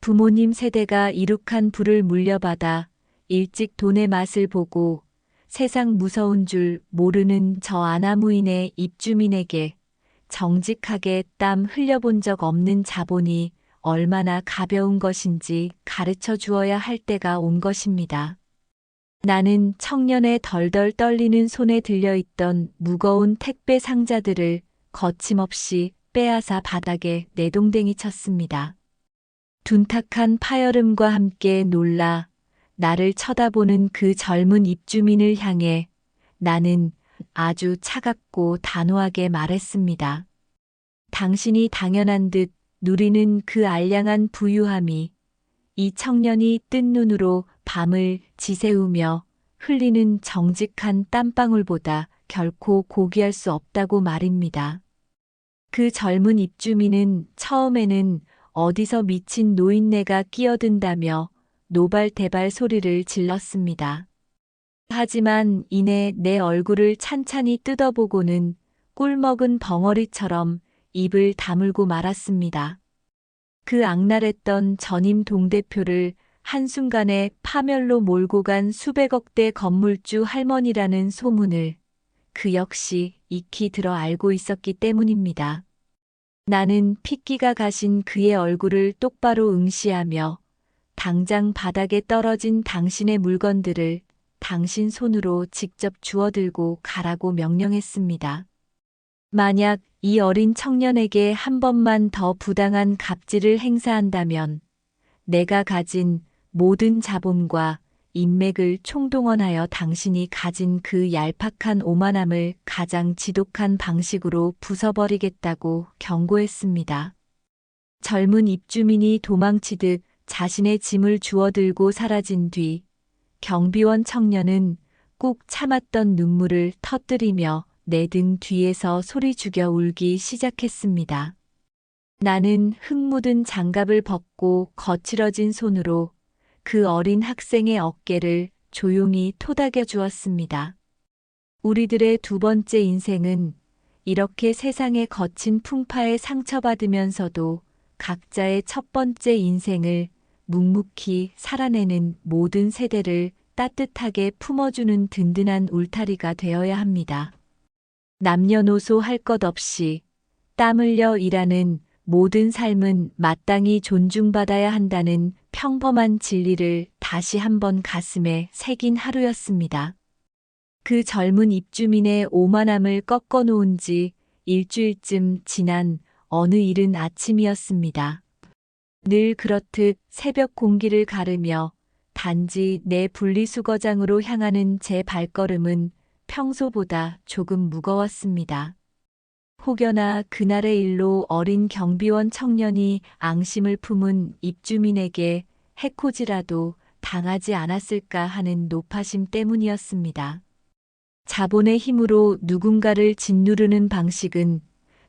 부모님 세대가 이룩한 부를 물려받아 일찍 돈의 맛을 보고 세상 무서운 줄 모르는 저 아나무인의 입주민에게 정직하게 땀 흘려본 적 없는 자본이 얼마나 가벼운 것인지 가르쳐 주어야 할 때가 온 것입니다. 나는 청년의 덜덜 떨리는 손에 들려있던 무거운 택배 상자들을 거침없이 빼앗아 바닥에 내동댕이 쳤습니다. 둔탁한 파열음과 함께 놀라 나를 쳐다보는 그 젊은 입주민을 향해 나는 아주 차갑고 단호하게 말했습니다. 당신이 당연한 듯 누리는 그 알량한 부유함이 이 청년이 뜬 눈으로 밤을 지새우며 흘리는 정직한 땀방울보다 결코 고귀할 수 없다고 말입니다. 그 젊은 입주민은 처음에는 어디서 미친 노인네가 끼어든다며 노발대발 소리를 질렀습니다. 하지만 이내 내 얼굴을 찬찬히 뜯어보고는 꿀먹은 벙어리처럼 입을 다물고 말았습니다. 그 악랄했던 전임 동대표를 한순간에 파멸로 몰고 간 수백억대 건물주 할머니라는 소문을 그 역시 익히 들어 알고 있었기 때문입니다. 나는 핏기가 가신 그의 얼굴을 똑바로 응시하며 당장 바닥에 떨어진 당신의 물건들을 당신 손으로 직접 주워들고 가라고 명령했습니다. 만약 이 어린 청년에게 한 번만 더 부당한 갑질을 행사한다면 내가 가진 모든 자본과 인맥을 총동원하여 당신이 가진 그 얄팍한 오만함을 가장 지독한 방식으로 부숴버리겠다고 경고했습니다. 젊은 입주민이 도망치듯 자신의 짐을 주워들고 사라진 뒤 경비원 청년은 꾹 참았던 눈물을 터뜨리며 내 등 뒤에서 소리 죽여 울기 시작했습니다. 나는 흙 묻은 장갑을 벗고 거칠어진 손으로 그 어린 학생의 어깨를 조용히 토닥여 주었습니다. 우리들의 두 번째 인생은 이렇게 세상의 거친 풍파에 상처받으면서도 각자의 첫 번째 인생을 묵묵히 살아내는 모든 세대를 따뜻하게 품어주는 든든한 울타리가 되어야 합니다. 남녀노소 할 것 없이 땀 흘려 일하는 모든 삶은 마땅히 존중받아야 한다는 평범한 진리를 다시 한번 가슴에 새긴 하루였습니다. 그 젊은 입주민의 오만함을 꺾어놓은 지 일주일쯤 지난 어느 이른 아침이었습니다. 늘 그렇듯 새벽 공기를 가르며 단지 내 분리수거장으로 향하는 제 발걸음은 평소보다 조금 무거웠습니다. 혹여나 그날의 일로 어린 경비원 청년이 앙심을 품은 입주민에게 해코지라도 당하지 않았을까 하는 노파심 때문이었습니다. 자본의 힘으로 누군가를 짓누르는 방식은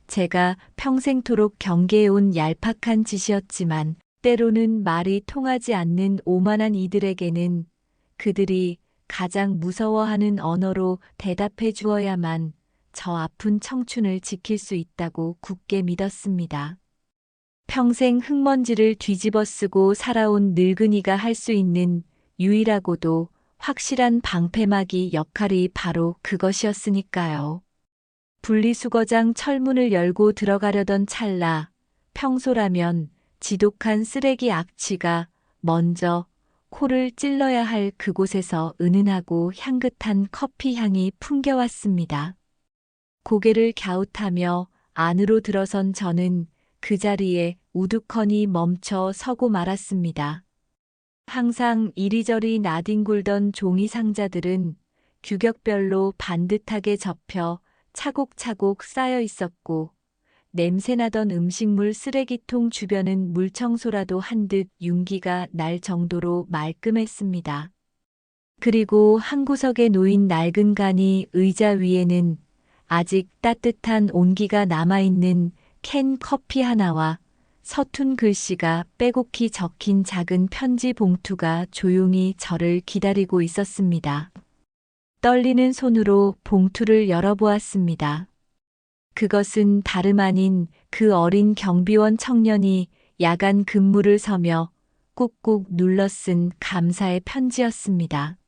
제가 평생토록 경계해온 얄팍한 짓이었지만 때로는 말이 통하지 않는 오만한 이들에게는 그들이 가장 무서워하는 언어로 대답해 주어야만 저 아픈 청춘을 지킬 수 있다고 굳게 믿었습니다. 평생 흙먼지를 뒤집어 쓰고 살아온 늙은이가 할 수 있는 유일하고도 확실한 방패막이 역할이 바로 그것이었으니까요. 분리수거장 철문을 열고 들어가려던 찰나, 평소라면 지독한 쓰레기 악취가 먼저 코를 찔러야 할 그곳에서 은은하고 향긋한 커피 향이 풍겨왔습니다. 고개를 갸웃하며 안으로 들어선 저는 그 자리에 우두커니 멈춰 서고 말았습니다. 항상 이리저리 나뒹굴던 종이 상자들은 규격별로 반듯하게 접혀 차곡차곡 쌓여 있었고, 냄새나던 음식물 쓰레기통 주변은 물청소라도 한 듯 윤기가 날 정도로 말끔했습니다. 그리고 한 구석에 놓인 낡은 간이 의자 위에는 아직 따뜻한 온기가 남아있는 캔 커피 하나와 서툰 글씨가 빼곡히 적힌 작은 편지 봉투가 조용히 저를 기다리고 있었습니다. 떨리는 손으로 봉투를 열어보았습니다. 그것은 다름 아닌 그 어린 경비원 청년이 야간 근무를 서며 꾹꾹 눌러 쓴 감사의 편지였습니다.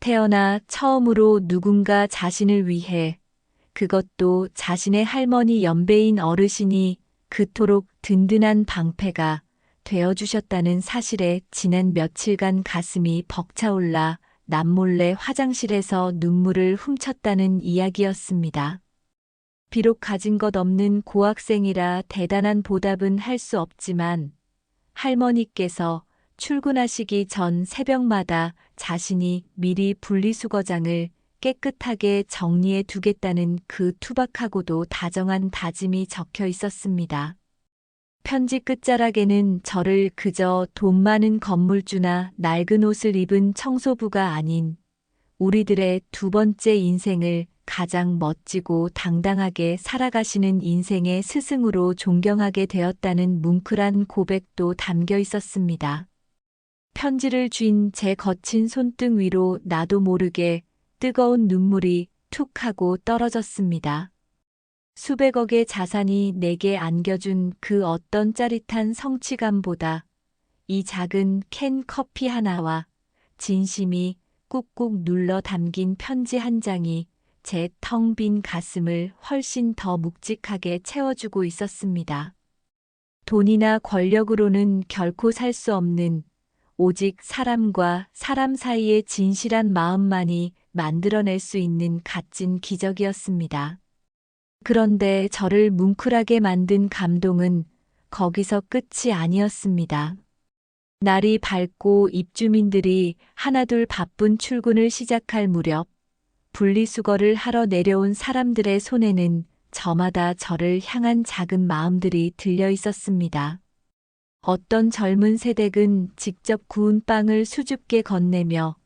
태어나 처음으로 누군가 자신을 위해, 그것도 자신의 할머니 연배인 어르신이 그토록 든든한 방패가 되어주셨다는 사실에 지난 며칠간 가슴이 벅차올라 남몰래 화장실에서 눈물을 훔쳤다는 이야기였습니다. 비록 가진 것 없는 고학생이라 대단한 보답은 할 수 없지만 할머니께서 출근하시기 전 새벽마다 자신이 미리 분리수거장을 깨끗하게 정리해 두겠다는 그 투박하고도 다정한 다짐이 적혀 있었습니다. 편지 끝자락에는 저를 그저 돈 많은 건물주나 낡은 옷을 입은 청소부가 아닌 우리들의 두 번째 인생을 가장 멋지고 당당하게 살아가시는 인생의 스승으로 존경하게 되었다는 뭉클한 고백도 담겨 있었습니다. 편지를 쥔 제 거친 손등 위로 나도 모르게 뜨거운 눈물이 툭 하고 떨어졌습니다. 수백억의 자산이 내게 안겨준 그 어떤 짜릿한 성취감보다 이 작은 캔 커피 하나와 진심이 꾹꾹 눌러 담긴 편지 한 장이 제 텅 빈 가슴을 훨씬 더 묵직하게 채워주고 있었습니다. 돈이나 권력으로는 결코 살 수 없는 오직 사람과 사람 사이의 진실한 마음만이 만들어낼 수 있는 값진 기적이었습니다. 그런데 저를 뭉클하게 만든 감동은 거기서 끝이 아니었습니다. 날이 밝고 입주민들이 하나둘 바쁜 출근을 시작할 무렵 분리수거를 하러 내려온 사람들의 손에는 저마다 저를 향한 작은 마음들이 들려 있었습니다. 어떤 젊은 세댁은 직접 구운 빵을 수줍게 건네며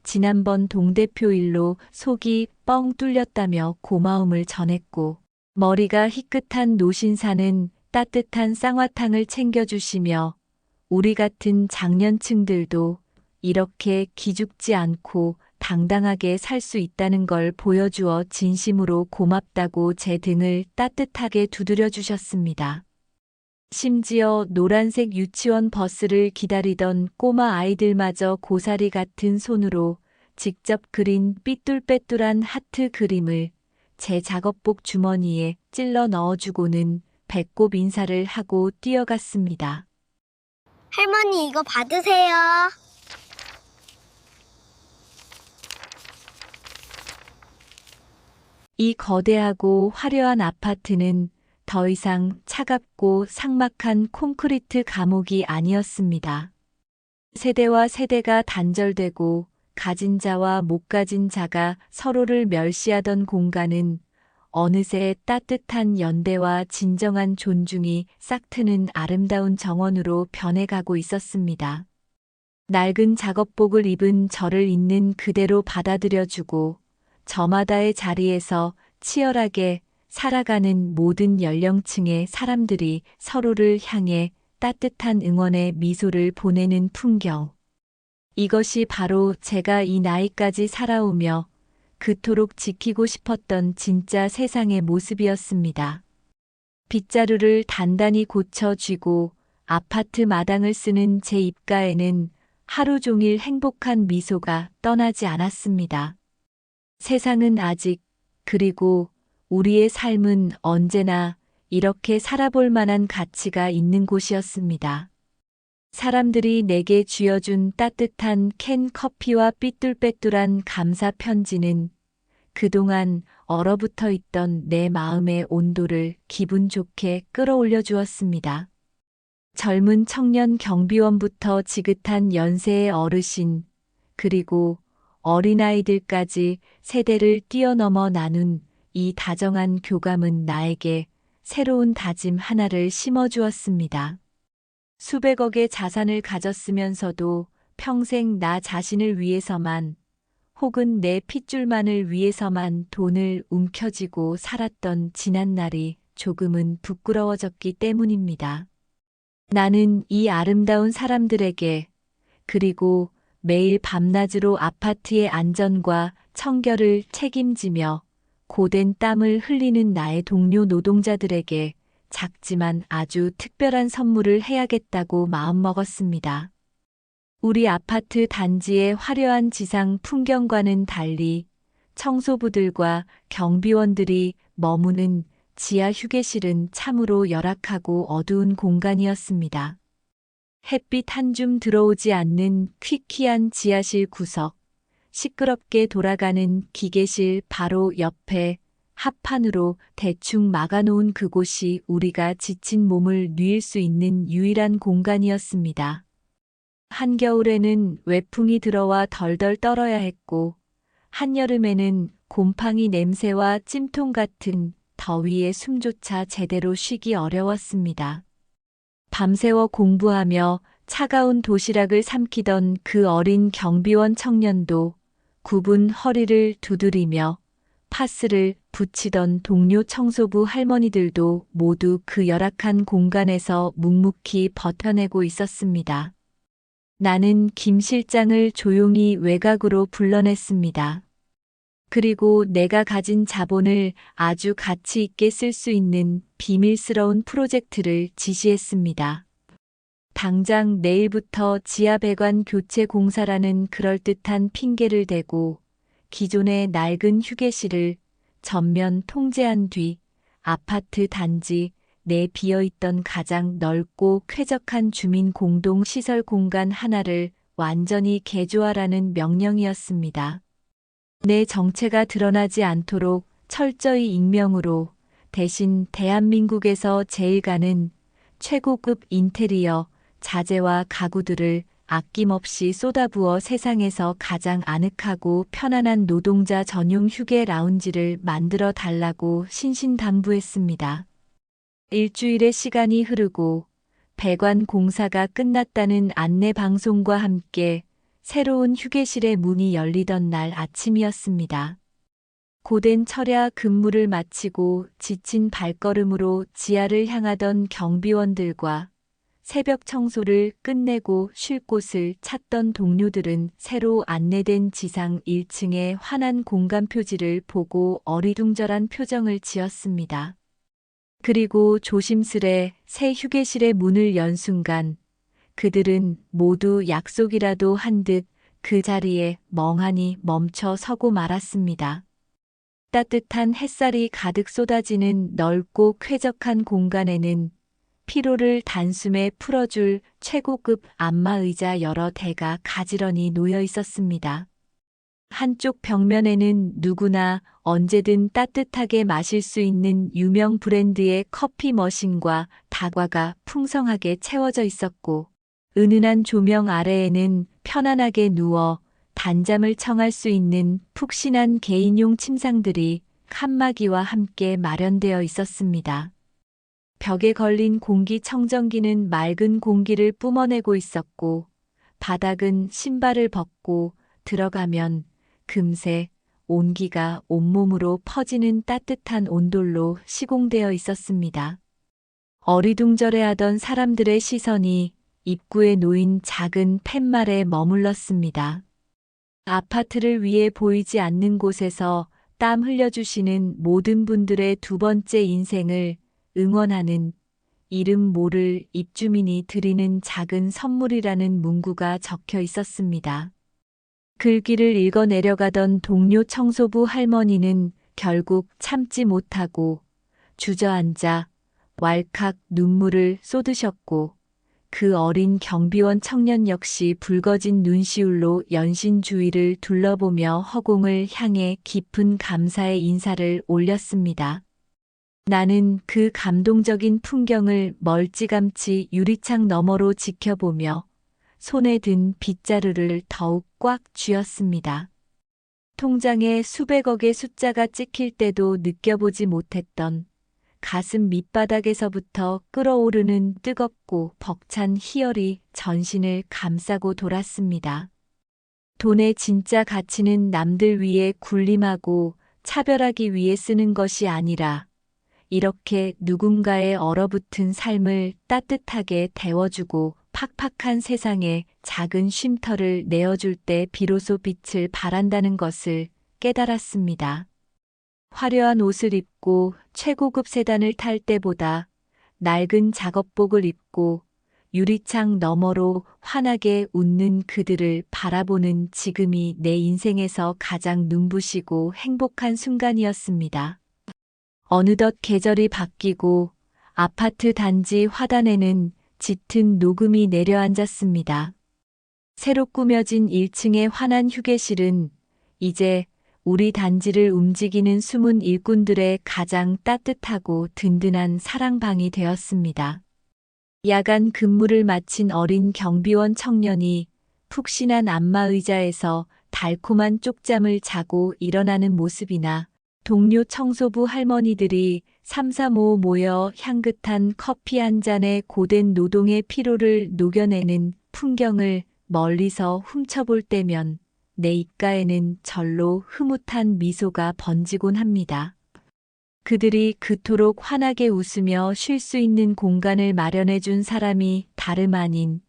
지난번 동대표 일로 속이 뻥 뚫렸다며 고마움을 전했고, 머리가 희끗한 노신사는 따뜻한 쌍화탕을 챙겨주시며 우리 같은 장년층들도 이렇게 기죽지 않고 당당하게 살 수 있다는 걸 보여주어 진심으로 고맙다고 제 등을 따뜻하게 두드려 주셨습니다. 심지어 노란색 유치원 버스를 기다리던 꼬마 아이들마저 고사리 같은 손으로 직접 그린 삐뚤빼뚤한 하트 그림을 제 작업복 주머니에 찔러 넣어주고는 배꼽 인사를 하고 뛰어갔습니다. 할머니, 이거 받으세요. 이 거대하고 화려한 아파트는 더 이상 차갑고 삭막한 콘크리트 감옥이 아니었습니다. 세대와 세대가 단절되고 가진 자와 못 가진 자가 서로를 멸시하던 공간은 어느새 따뜻한 연대와 진정한 존중이 싹트는 아름다운 정원으로 변해가고 있었습니다. 낡은 작업복을 입은 저를 있는 그대로 받아들여주고 저마다의 자리에서 치열하게 살아가는 모든 연령층의 사람들이 서로를 향해 따뜻한 응원의 미소를 보내는 풍경. 이것이 바로 제가 이 나이까지 살아오며 그토록 지키고 싶었던 진짜 세상의 모습이었습니다. 빗자루를 단단히 고쳐 쥐고 아파트 마당을 쓰는 제 입가에는 하루 종일 행복한 미소가 떠나지 않았습니다. 세상은 아직, 그리고 우리의 삶은 언제나 이렇게 살아볼 만한 가치가 있는 곳이었습니다. 사람들이 내게 쥐어준 따뜻한 캔 커피와 삐뚤빼뚤한 감사 편지는 그동안 얼어붙어 있던 내 마음의 온도를 기분 좋게 끌어올려 주었습니다. 젊은 청년 경비원부터 지긋한 연세의 어르신, 그리고 어린아이들까지 세대를 뛰어넘어 나눈 이 다정한 교감은 나에게 새로운 다짐 하나를 심어주었습니다. 수백억의 자산을 가졌으면서도 평생 나 자신을 위해서만 혹은 내 핏줄만을 위해서만 돈을 움켜쥐고 살았던 지난날이 조금은 부끄러워졌기 때문입니다. 나는 이 아름다운 사람들에게, 그리고 매일 밤낮으로 아파트의 안전과 청결을 책임지며 고된 땀을 흘리는 나의 동료 노동자들에게 작지만 아주 특별한 선물을 해야겠다고 마음먹었습니다. 우리 아파트 단지의 화려한 지상 풍경과는 달리 청소부들과 경비원들이 머무는 지하 휴게실은 참으로 열악하고 어두운 공간이었습니다. 햇빛 한 줌 들어오지 않는 퀴퀴한 지하실 구석, 시끄럽게 돌아가는 기계실 바로 옆에 합판으로 대충 막아놓은 그곳이 우리가 지친 몸을 누일 수 있는 유일한 공간이었습니다. 한겨울에는 외풍이 들어와 덜덜 떨어야 했고, 한여름에는 곰팡이 냄새와 찜통 같은 더위에 숨조차 제대로 쉬기 어려웠습니다. 밤새워 공부하며 차가운 도시락을 삼키던 그 어린 경비원 청년도 굽은 허리를 두드리며 파스를 붙이던 동료 청소부 할머니들도 모두 그 열악한 공간에서 묵묵히 버텨내고 있었습니다. 나는 김 실장을 조용히 외곽으로 불러냈습니다. 그리고 내가 가진 자본을 아주 가치 있게 쓸 수 있는 비밀스러운 프로젝트를 지시했습니다. 당장 내일부터 지하 배관 교체 공사라는 그럴듯한 핑계를 대고 기존의 낡은 휴게실을 전면 통제한 뒤 아파트 단지 내 비어있던 가장 넓고 쾌적한 주민 공동 시설 공간 하나를 완전히 개조하라는 명령이었습니다. 내 정체가 드러나지 않도록 철저히 익명으로 대신 대한민국에서 제일 가는 최고급 인테리어, 자재와 가구들을 아낌없이 쏟아부어 세상에서 가장 아늑하고 편안한 노동자 전용 휴게 라운지를 만들어 달라고 신신당부했습니다. 일주일의 시간이 흐르고 배관 공사가 끝났다는 안내 방송과 함께 새로운 휴게실의 문이 열리던 날 아침이었습니다. 고된 철야 근무를 마치고 지친 발걸음으로 지하를 향하던 경비원들과 새벽 청소를 끝내고 쉴 곳을 찾던 동료들은 새로 안내된 지상 1층의 환한 공간 표지를 보고 어리둥절한 표정을 지었습니다. 그리고 조심스레 새 휴게실의 문을 연 순간 그들은 모두 약속이라도 한 듯 그 자리에 멍하니 멈춰 서고 말았습니다. 따뜻한 햇살이 가득 쏟아지는 넓고 쾌적한 공간에는 피로를 단숨에 풀어줄 최고급 안마의자 여러 대가 가지런히 놓여 있었습니다. 한쪽 벽면에는 누구나 언제든 따뜻하게 마실 수 있는 유명 브랜드의 커피 머신과 다과가 풍성하게 채워져 있었고, 은은한 조명 아래에는 편안하게 누워 단잠을 청할 수 있는 푹신한 개인용 침상들이 칸막이와 함께 마련되어 있었습니다. 벽에 걸린 공기청정기는 맑은 공기를 뿜어내고 있었고, 바닥은 신발을 벗고 들어가면 금세 온기가 온몸으로 퍼지는 따뜻한 온돌로 시공되어 있었습니다. 어리둥절해하던 사람들의 시선이 입구에 놓인 작은 팻말에 머물렀습니다. 아파트를 위해 보이지 않는 곳에서 땀 흘려주시는 모든 분들의 두 번째 인생을 응원하는 이름 모를 입주민이 드리는 작은 선물이라는 문구가 적혀 있었습니다. 글귀를 읽어 내려가던 동료 청소부 할머니는 결국 참지 못하고 주저앉아 왈칵 눈물을 쏟으셨고 그 어린 경비원 청년 역시 붉어진 눈시울로 연신 주위를 둘러보며 허공을 향해 깊은 감사의 인사를 올렸습니다. 나는 그 감동적인 풍경을 멀찌감치 유리창 너머로 지켜보며 손에 든 빗자루를 더욱 꽉 쥐었습니다. 통장에 수백억의 숫자가 찍힐 때도 느껴보지 못했던 가슴 밑바닥에서부터 끓어오르는 뜨겁고 벅찬 희열이 전신을 감싸고 돌았습니다. 돈의 진짜 가치는 남들 위해 군림하고 차별하기 위해 쓰는 것이 아니라 이렇게 누군가의 얼어붙은 삶을 따뜻하게 데워주고 팍팍한 세상에 작은 쉼터를 내어줄 때 비로소 빛을 발한다는 것을 깨달았습니다. 화려한 옷을 입고 최고급 세단을 탈 때보다 낡은 작업복을 입고 유리창 너머로 환하게 웃는 그들을 바라보는 지금이 내 인생에서 가장 눈부시고 행복한 순간이었습니다. 어느덧 계절이 바뀌고 아파트 단지 화단에는 짙은 녹음이 내려앉았습니다. 새로 꾸며진 1층의 환한 휴게실은 이제 우리 단지를 움직이는 숨은 일꾼들의 가장 따뜻하고 든든한 사랑방이 되었습니다. 야간 근무를 마친 어린 경비원 청년이 푹신한 안마의자에서 달콤한 쪽잠을 자고 일어나는 모습이나 동료 청소부 할머니들이 삼삼오오 모여 향긋한 커피 한 잔에 고된 노동의 피로를 녹여내는 풍경을 멀리서 훔쳐볼 때면 내 입가에는 절로 흐뭇한 미소가 번지곤 합니다. 그들이 그토록 환하게 웃으며 쉴 수 있는 공간을 마련해 준 사람이 다름 아닌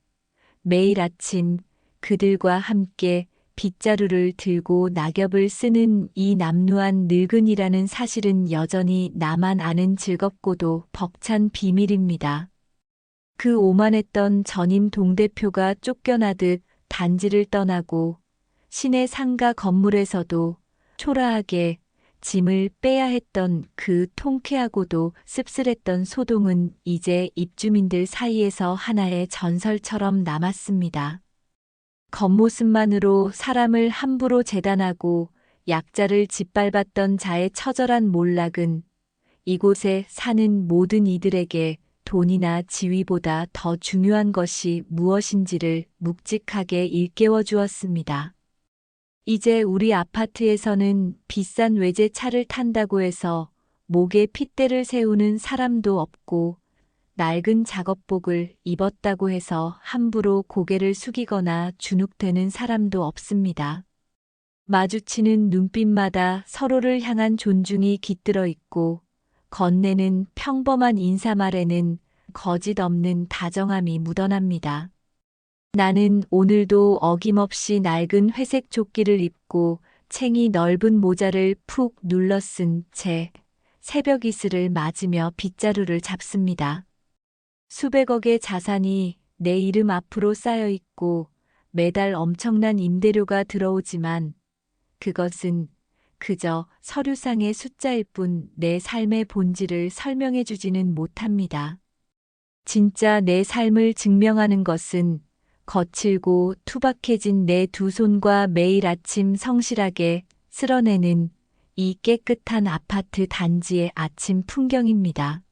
매일 아침 그들과 함께 빗자루를 들고 낙엽을 쓰는 이 남루한 늙은이라는 사실은 여전히 나만 아는 즐겁고도 벅찬 비밀입니다. 그 오만했던 전임 동대표가 쫓겨나듯 단지를 떠나고 시내 상가 건물에서도 초라하게 짐을 빼야 했던 그 통쾌하고도 씁쓸했던 소동은 이제 입주민들 사이에서 하나의 전설처럼 남았습니다. 겉모습만으로 사람을 함부로 재단하고 약자를 짓밟았던 자의 처절한 몰락은 이곳에 사는 모든 이들에게 돈이나 지위보다 더 중요한 것이 무엇인지를 묵직하게 일깨워 주었습니다. 이제 우리 아파트에서는 비싼 외제차를 탄다고 해서 목에 핏대를 세우는 사람도 없고 낡은 작업복을 입었다고 해서 함부로 고개를 숙이거나 주눅대는 사람도 없습니다. 마주치는 눈빛마다 서로를 향한 존중이 깃들어 있고 건네는 평범한 인사말에는 거짓 없는 다정함이 묻어납니다. 나는 오늘도 어김없이 낡은 회색 조끼를 입고 챙이 넓은 모자를 푹 눌러 쓴 채 새벽 이슬을 맞으며 빗자루를 잡습니다. 수백억의 자산이 내 이름 앞으로 쌓여 있고 매달 엄청난 임대료가 들어오지만 그것은 그저 서류상의 숫자일 뿐 내 삶의 본질을 설명해 주지는 못합니다. 진짜 내 삶을 증명하는 것은 거칠고 투박해진 내 두 손과 매일 아침 성실하게 쓸어내는 이 깨끗한 아파트 단지의 아침 풍경입니다.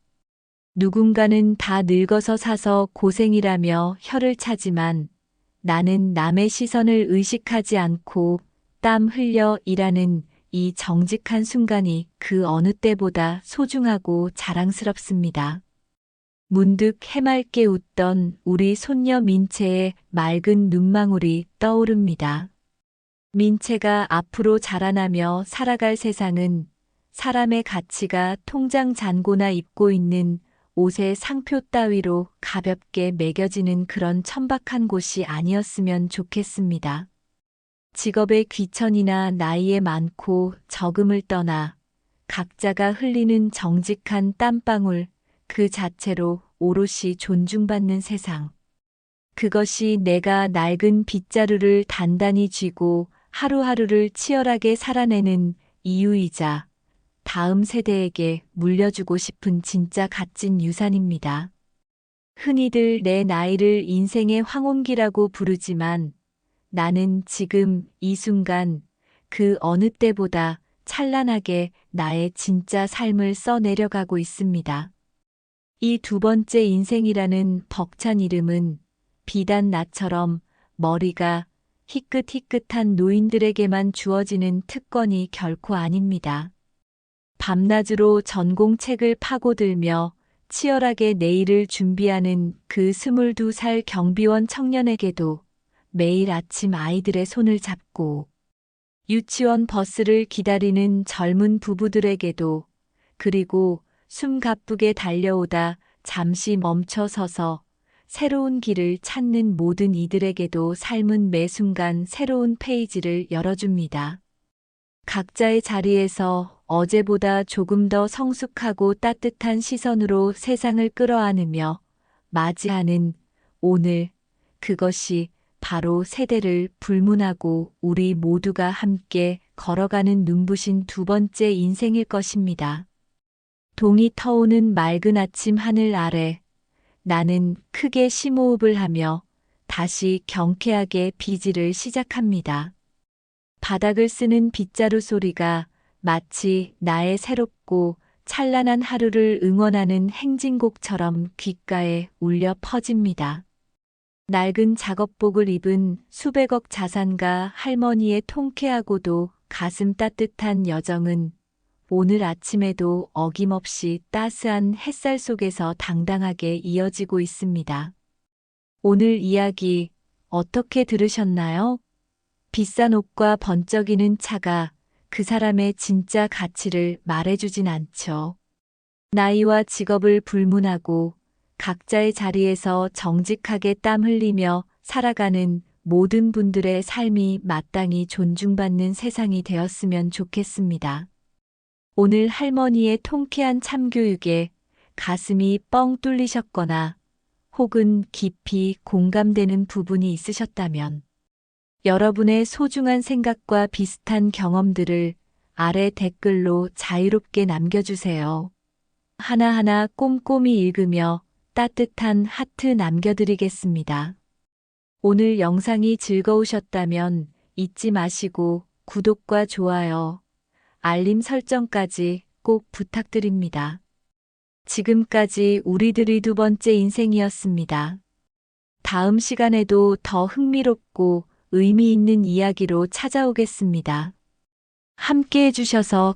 누군가는 다 늙어서 사서 고생이라며 혀를 차지만 나는 남의 시선을 의식하지 않고 땀 흘려 일하는 이 정직한 순간이 그 어느 때보다 소중하고 자랑스럽습니다. 문득 해맑게 웃던 우리 손녀 민채의 맑은 눈망울이 떠오릅니다. 민채가 앞으로 자라나며 살아갈 세상은 사람의 가치가 통장 잔고나 입고 있는 옷의 상표 따위로 가볍게 매겨지는 그런 천박한 곳이 아니었으면 좋겠습니다. 직업의 귀천이나 나이에 많고 적음을 떠나 각자가 흘리는 정직한 땀방울 그 자체로 오롯이 존중받는 세상. 그것이 내가 낡은 빗자루를 단단히 쥐고 하루하루를 치열하게 살아내는 이유이자 다음 세대에게 물려주고 싶은 진짜 값진 유산입니다. 흔히들 내 나이를 인생의 황혼기라고 부르지만 나는 지금 이 순간 그 어느 때보다 찬란하게 나의 진짜 삶을 써내려가고 있습니다. 이 두 번째 인생이라는 벅찬 이름은 비단 나처럼 머리가 희끗희끗한 노인들에게만 주어지는 특권이 결코 아닙니다. 밤낮으로 전공책을 파고들며 치열하게 내일을 준비하는 그 22살 경비원 청년에게도 매일 아침 아이들의 손을 잡고 유치원 버스를 기다리는 젊은 부부들에게도 그리고 숨가쁘게 달려오다 잠시 멈춰 서서 새로운 길을 찾는 모든 이들에게도 삶은 매 순간 새로운 페이지를 열어줍니다. 각자의 자리에서 어제보다 조금 더 성숙하고 따뜻한 시선으로 세상을 끌어안으며 맞이하는 오늘, 그것이 바로 세대를 불문하고 우리 모두가 함께 걸어가는 눈부신 두 번째 인생일 것입니다. 동이 터오는 맑은 아침 하늘 아래 나는 크게 심호흡을 하며 다시 경쾌하게 비지를 시작합니다. 바닥을 쓰는 빗자루 소리가 마치 나의 새롭고 찬란한 하루를 응원하는 행진곡처럼 귓가에 울려 퍼집니다. 낡은 작업복을 입은 수백억 자산가 할머니의 통쾌하고도 가슴 따뜻한 여정은 오늘 아침에도 어김없이 따스한 햇살 속에서 당당하게 이어지고 있습니다. 오늘 이야기 어떻게 들으셨나요? 비싼 옷과 번쩍이는 차가 그 사람의 진짜 가치를 말해주진 않죠. 나이와 직업을 불문하고 각자의 자리에서 정직하게 땀 흘리며 살아가는 모든 분들의 삶이 마땅히 존중받는 세상이 되었으면 좋겠습니다. 오늘 할머니의 통쾌한 참교육에 가슴이 뻥 뚫리셨거나 혹은 깊이 공감되는 부분이 있으셨다면 여러분의 소중한 생각과 비슷한 경험들을 아래 댓글로 자유롭게 남겨주세요. 하나하나 꼼꼼히 읽으며 따뜻한 하트 남겨드리겠습니다. 오늘 영상이 즐거우셨다면 잊지 마시고 구독과 좋아요, 알림 설정까지 꼭 부탁드립니다. 지금까지 우리들의 두 번째 인생이었습니다. 다음 시간에도 더 흥미롭고 의미 있는 이야기로 찾아오겠습니다. 함께 해주셔서